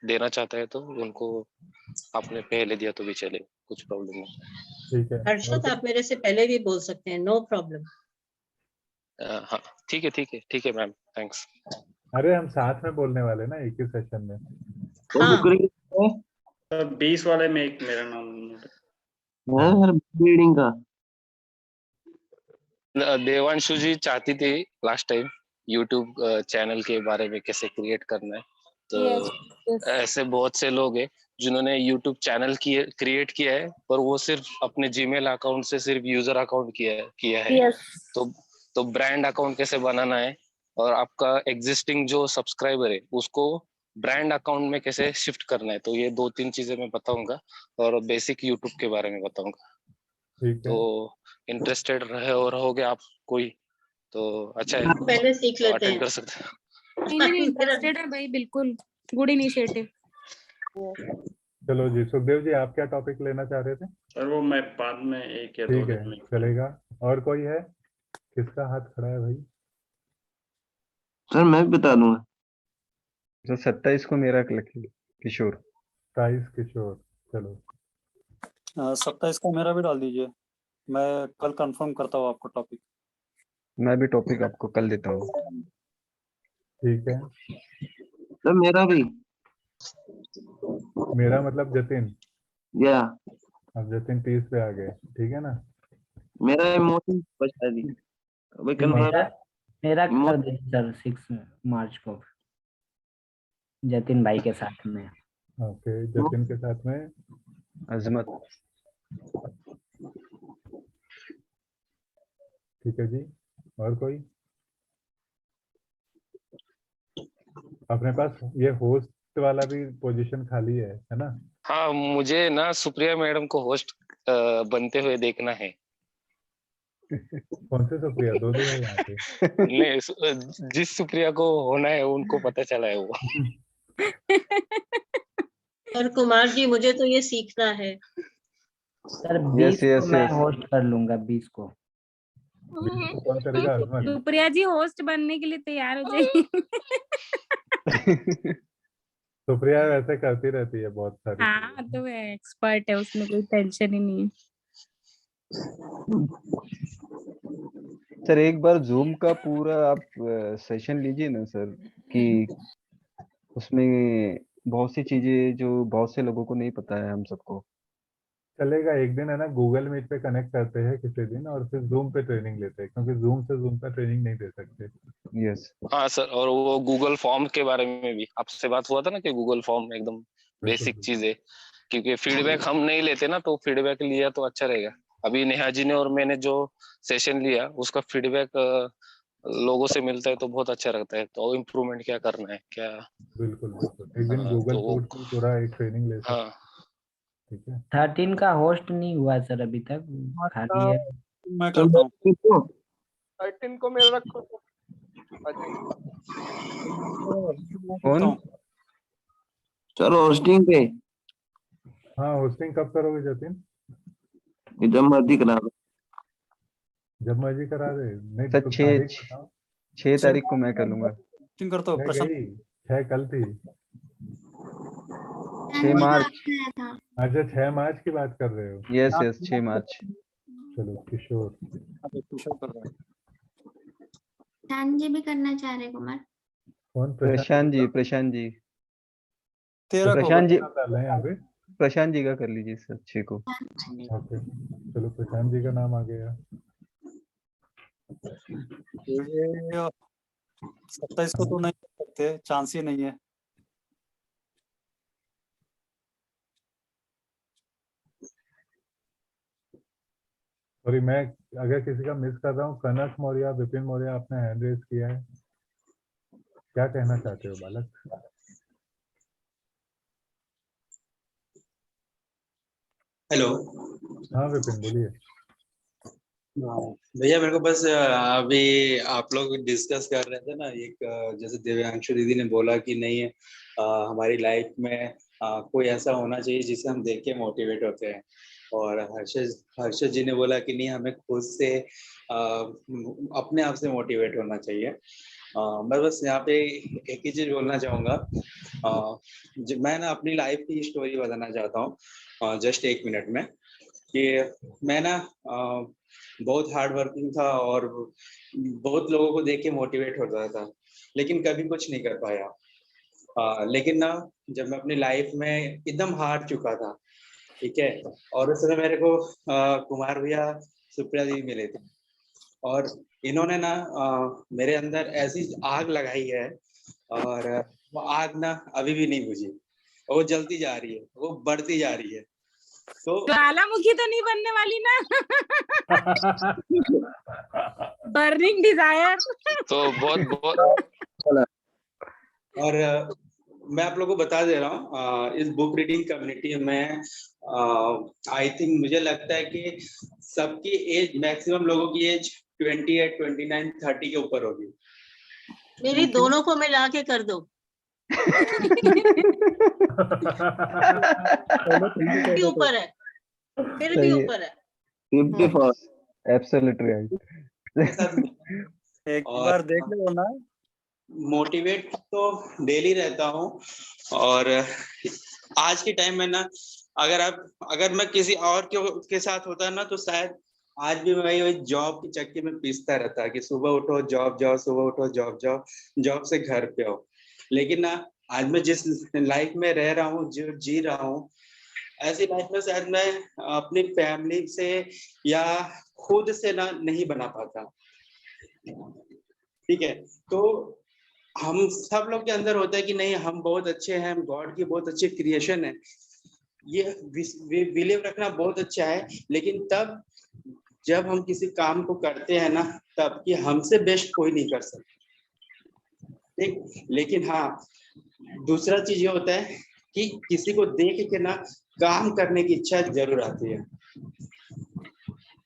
देना चाहता है तो उनको आपने पहले दिया तो भी चले, कुछ प्रॉब्लम नहीं। ठीक है हर्षद, आप मेरे से पहले भी बोल सकते हैं, नो प्रॉब्लम। हाँ ठीक है मैम, थैंक्स। अरे हम साथ में बोलने वाले ना एक ही सेशन में। हाँ। 20 वाले में एक मेरा नाम रीडिंग का देवांशु जी चाहती थी लास्ट टाइम यूट्यूब चैनल के बारे में कैसे क्रिएट करना है। तो ऐसे बहुत से लोग हैं जिन्होंने यूट्यूब चैनल क्रिएट किया है, पर वो सिर्फ अपने जीमेल अकाउंट से सिर्फ यूजर अकाउंट किया है। तो ब्रांड अकाउंट कैसे बनाना है, और आपका एग्जिस्टिंग जो सब्सक्राइबर है उसको ब्रांड अकाउंट में कैसे शिफ्ट करना है। तो ये 2-3 चीजें मैं बताऊंगा, और बेसिक यूट्यूब के बारे में बताऊंगा। ठीक है। तो इंटरेस्टेड रहोगे आप कोई तो अच्छा है, पहले सीख तो लेते अटेंड हैं। कर सकते हैं। नहीं इंटरेस्टेड है भाई, बिल्कुल गुड इनिशिएटिव। चलो जी, सुखदेव जी आप क्या टॉपिक लेना चाह रहे थे? सर वो मैं बाद में 1 या 2 ठीक दिन है, में चलेगा। और कोई है? किसका हाथ खड़ा है भाई? सर मैं भी बता दूंगा। तो 27 को मेरा किशोर। 27 किशोर, चलो। 27 का मेरा भी डाल दीजिए, मैं कल कंफर्म करता हूँ आपको टॉपिक। मैं भी टॉपिक आपको कल देता हूँ। ठीक है। सर मेरा भी। मेरा मतलब जतिन। या अब जतिन 30 पे आ गए, ठीक है ना? मेरा इमोशन बचा दी अभी मेरा कंफर्म। मेरा कर दीजिए सर 6 मार्च को जतिन भाई के साथ में। ओके, जतिन के साथ में अजमत। ठीक है जी। और कोई? अपने पास ये होस्ट वाला भी पोजीशन खाली है ना? हाँ, मुझे ना सुप्रिया मैडम को होस्ट बनते हुए देखना है। कौन से सुप्रिया? दो है यहाँ पे। नहीं, जिस सुप्रिया को होना है उनको पता चला है वो। और कुमार जी मुझे तो ये सीखना है। सर 20 को मैं होस्ट कर लूंगा, 20 को। कौन करेगा? अजमत। सुप्रिया जी होस्ट बनने के लिए तैयार हो जाइए। सुप्रिया वैसे करती रहती है बहुत सारी हाँ तो एक्सपर्ट है उसमें, कोई टेंशन ही नहीं है। सर एक बार जूम का पूरा आप सेशन लीजिए ना सर, कि उसमें बहुत सी चीजें जो बहुत से लोगों को नहीं पता है, हम सबको। चलेगा, एक दिन है ना गूगल मीट पे कनेक्ट करते हैं किसी दिन, और फिर जूम पे ट्रेनिंग लेते हैं, क्योंकि जूम से जूम पे ट्रेनिंग नहीं दे सकते। यस। हाँ सर, और वो गूगल फॉर्म के बारे में भी आपसे बात हुआ था ना कि गूगल फॉर्म एकदम बेसिक चीज है, क्योंकि फीडबैक हम नहीं लेते ना, तो फीडबैक लिया तो अच्छा रहेगा। अभी नेहा जी ने और मैंने जो सेशन लिया उसका फीडबैक लोगों से मिलता है तो बहुत अच्छा लगता है, तो इम्प्रूवमेंट क्या करना है क्या। बिल्कुल बिल्कुल, एक दिन गूगल तो फूड की पूरा एक ट्रेनिंग ले सकते। हाँ, ठीक है। 13 का होस्ट नहीं हुआ सर अभी तक, खाली है। मैं करता हूँ। 13 को मेरा रखो। कौन? चलो होस्टिंग पे। हाँ, होस्टिंग कब करोगे जतिन? जब मर्जी करा दो। जब मर्जी करा दे। नहीं सर तो तारीख बताओ। 6 तारीख को मैं कर लूंगा। करता हूँ 6 कल थी। 6 मार्च। अच्छा, 6 मार्च की बात कर रहे हो? यस यस 6 मार्च। चलो किशोर। प्रशांत जी भी करना चाह रहे कुमार। कौन? प्रशांत जी। तो प्रशांत जी डालना है यहाँ पे। प्रशांत जी का कर लीजिए सर 6 को। ओके, चलो प्रशांत जी का नाम आ गया। 27 को तो नहीं कर सकते, चांस ही नहीं है। सॉरी, मैं अगर किसी का मिस कर रहा हूँ, कनक मौर्य, विपिन मौर्य, आपने हैंड रेज किया है, क्या कहना चाहते हो बालक? हेलो। हाँ विपिन बोलिए। भैया मेरे को बस अभी आप लोग डिस्कस कर रहे थे ना, एक जैसे दिव्यांशु दीदी ने बोला कि नहीं हमारी लाइफ में कोई ऐसा होना चाहिए जिसे हम देख के मोटिवेट होते हैं, और हर्षद जी ने बोला कि नहीं हमें खुद से अपने आप से मोटिवेट होना चाहिए। मैं बस यहाँ पे एक ही चीज बोलना चाहूँगा। मैं ना अपनी लाइफ की स्टोरी बताना चाहता हूँ जस्ट 1 मिनट में, कि मैं ना बहुत हार्ड वर्किंग था और बहुत लोगों को देख के मोटिवेट होता था, लेकिन कभी कुछ नहीं कर पाया। लेकिन ना जब मैं अपनी लाइफ में एकदम हार चुका था, ठीक है, और उस समय मेरे को कुमार भैया, सुप्रिया जी मिले थे, और इन्होंने ना मेरे अंदर ऐसी आग लगाई है, और वो आग ना अभी भी नहीं बुझी, वो जलती जा रही है, वो बढ़ती जा रही है। तो ज्वालामुखी तो नहीं बनने वाली ना? Burning desire. तो बहुत और मैं आप लोगों को बता दे रहा हूँ, इस बुक रीडिंग कम्युनिटी में आई थिंक मुझे लगता है कि सबकी एज, मैक्सिमम लोगों की एज 28, 29, 30 के ऊपर होगी। मेरी दोनों को मिला के कर दो। फिर भी ऊपर है, फिर भी ऊपर है। 54 एब्सोल्युटली राइट। एक बार देख लो ना। मोटिवेट तो डेली रहता हूँ, और आज के टाइम में ना अगर मैं किसी और के साथ होता ना तो शायद आज भी मैं वही जॉब की चक्की में पीसता रहता कि सुबह उठो जॉब जाओ, सुबह उठो जॉब जाओ, जॉब से घर पे आओ। लेकिन ना आज मैं जिस लाइफ में रह रहा हूँ, जो जी रहा हूँ, ऐसी लाइफ में शायद मैं अपनी फैमिली से या खुद से ना नहीं बना पाता। ठीक है, तो हम सब लोग के अंदर होता है कि नहीं हम बहुत अच्छे हैं, गॉड की बहुत अच्छी क्रिएशन है, ये बिलीव रखना बहुत अच्छा है। लेकिन तब जब हम किसी काम को करते हैं ना, तब कि हमसे बेस्ट कोई नहीं कर सकता। ठीक, लेकिन हाँ दूसरा चीज ये होता है कि किसी को देख के ना काम करने की इच्छा जरूर आती है।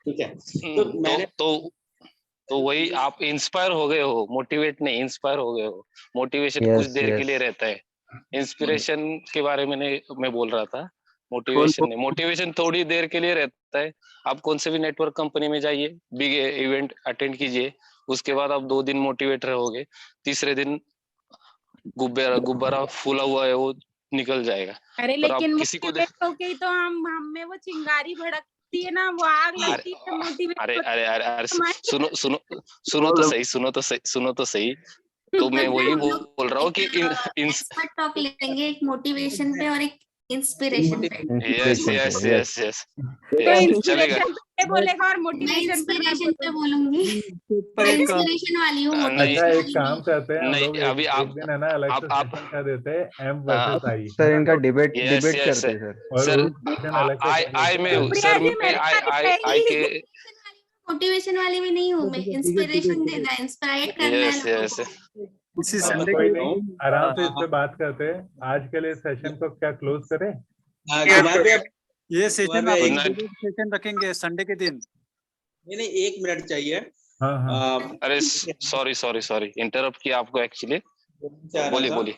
ठीक है, तो मैंने तो वही आप इंस्पायर हो गए हो, मोटिवेट नहीं इंस्पायर हो गए हो। मोटिवेशन कुछ देर के लिए रहता है, इंस्पिरेशन के बारे में मैं बोल रहा था। मोटिवेशन नहीं, मोटिवेशन थोड़ी देर के लिए रहता है। आप कौन से भी नेटवर्क कंपनी में जाइए, बिग इवेंट अटेंड कीजिए, उसके बाद आप 2 दिन मोटिवेट रहोगे, तीसरे दिन गुब्बारा फूला हुआ है वो निकल जाएगा। अरे पर आप लेकिन किसी को मोटिवेट होके ही तो हम में वो चिंगारी भड़कती है ना, वो आग लगती है मोटिवेट। अरे सुनो तो सही। तो मैं वही बोल रहा हूँ कि एक्सपर्ट टॉक लेंगे, एक मोटिवेशन पे और एक इंस्पिरेशन पे। यस चलेगा। बोलेगा और मोटिवेशन पे बोलूंगी। मैं इंस्पिरेशन वाली हूँ। अच्छा एक काम करते हैं हम लोग, अभी एक दिन है ना अलग से सेशन कर देते हैं एम वर्सेस आई। सर इनका डिबेट करते हैं सर। मोटिवेशन वाली में नहीं हूँ मैं, इंस्पिरेशन देना, इंस्पायर्ड करना है लोगों को। कोई नहीं, आराम से इस पे बात करते हैं। आज के लिए सेशन को क्या क्लोज करें? ये सेशन रखेंगे संडे के दिन। नहीं 1 मिनट चाहिए। हाँ। अरे सॉरी इंटरप्ट किया आपको एक्चुअली। बोलिए।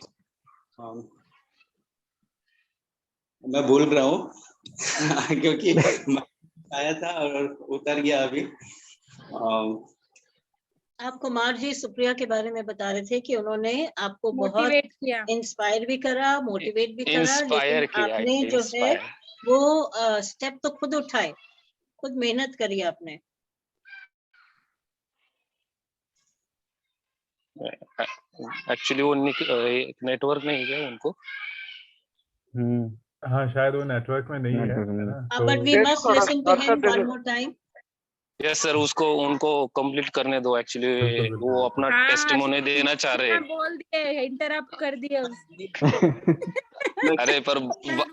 मैं भूल रहा हूँ क्योंकि आया था और उतर गया अभी। आप कुमार जी सुप्रिया के बारे में बता रहे थे कि उन्होंने आपको बहुत इंस्पायर भी करा, मोटिवेट भी करा, लेकिन आपने जो है वो स्टेप तो खुद उठाए, खुद मेहनत करी आपने। एक्चुअली वो नेटवर्क नहीं है उनको। हाँ शायद वो नेटवर्क में नहीं है ना। But we must listen to him one more time. Yes sir, उनको कंप्लीट करने दो। एक्चुअली वो अपना टेस्टिमोनी देना चाह रहे हैं। बोल दिए, इंटरप्ट कर दिए अरे पर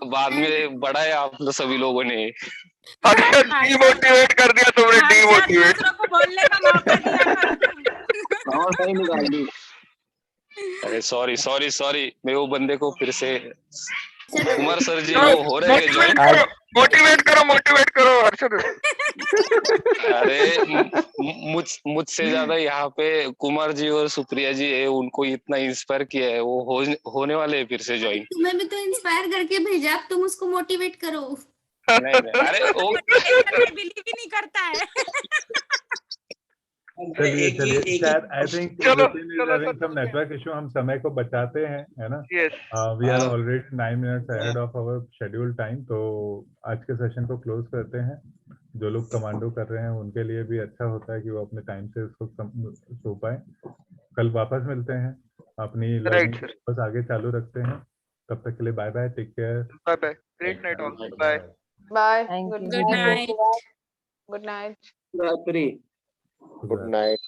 बाद में बढ़ाया आप सभी लोगों ने। डिमोटिवेट कर दिया तुमने, डिमोटिवेट। दूसरों को बोलने का मौका दिया करो। अरे सॉरी मैं वो बंदे को फिर से कुमार सर जी वो हो रहे हैं ज्वाइन। मोटिवेट करो हर्षद। अरे मुझसे ज्यादा यहाँ पे कुमार जी और सुप्रिया जी है, उनको इतना इंस्पायर किया है, वो होने वाले हैं फिर से ज्वाइन। तुम्हें भी तो इंस्पायर करके भेजा, अब तुम उसको मोटिवेट करो। नहीं अरे वो बिलीव ही नहीं करता है। चलिए शायद I think some network issue, हम समय को बचाते हैं, है ना। We are already 9 minutes ahead of our schedule time. तो आज के सेशन को क्लोज करते हैं। जो लोग कमांडो कर रहे हैं उनके लिए भी अच्छा होता है कि वो अपने टाइम से उसको सो पाए। कल वापस मिलते हैं, अपनी लर्निंग बस आगे चालू रखते हैं। तब तक के लिए bye bye, take care, bye bye, great night all, bye bye, good night. Good night. Good night.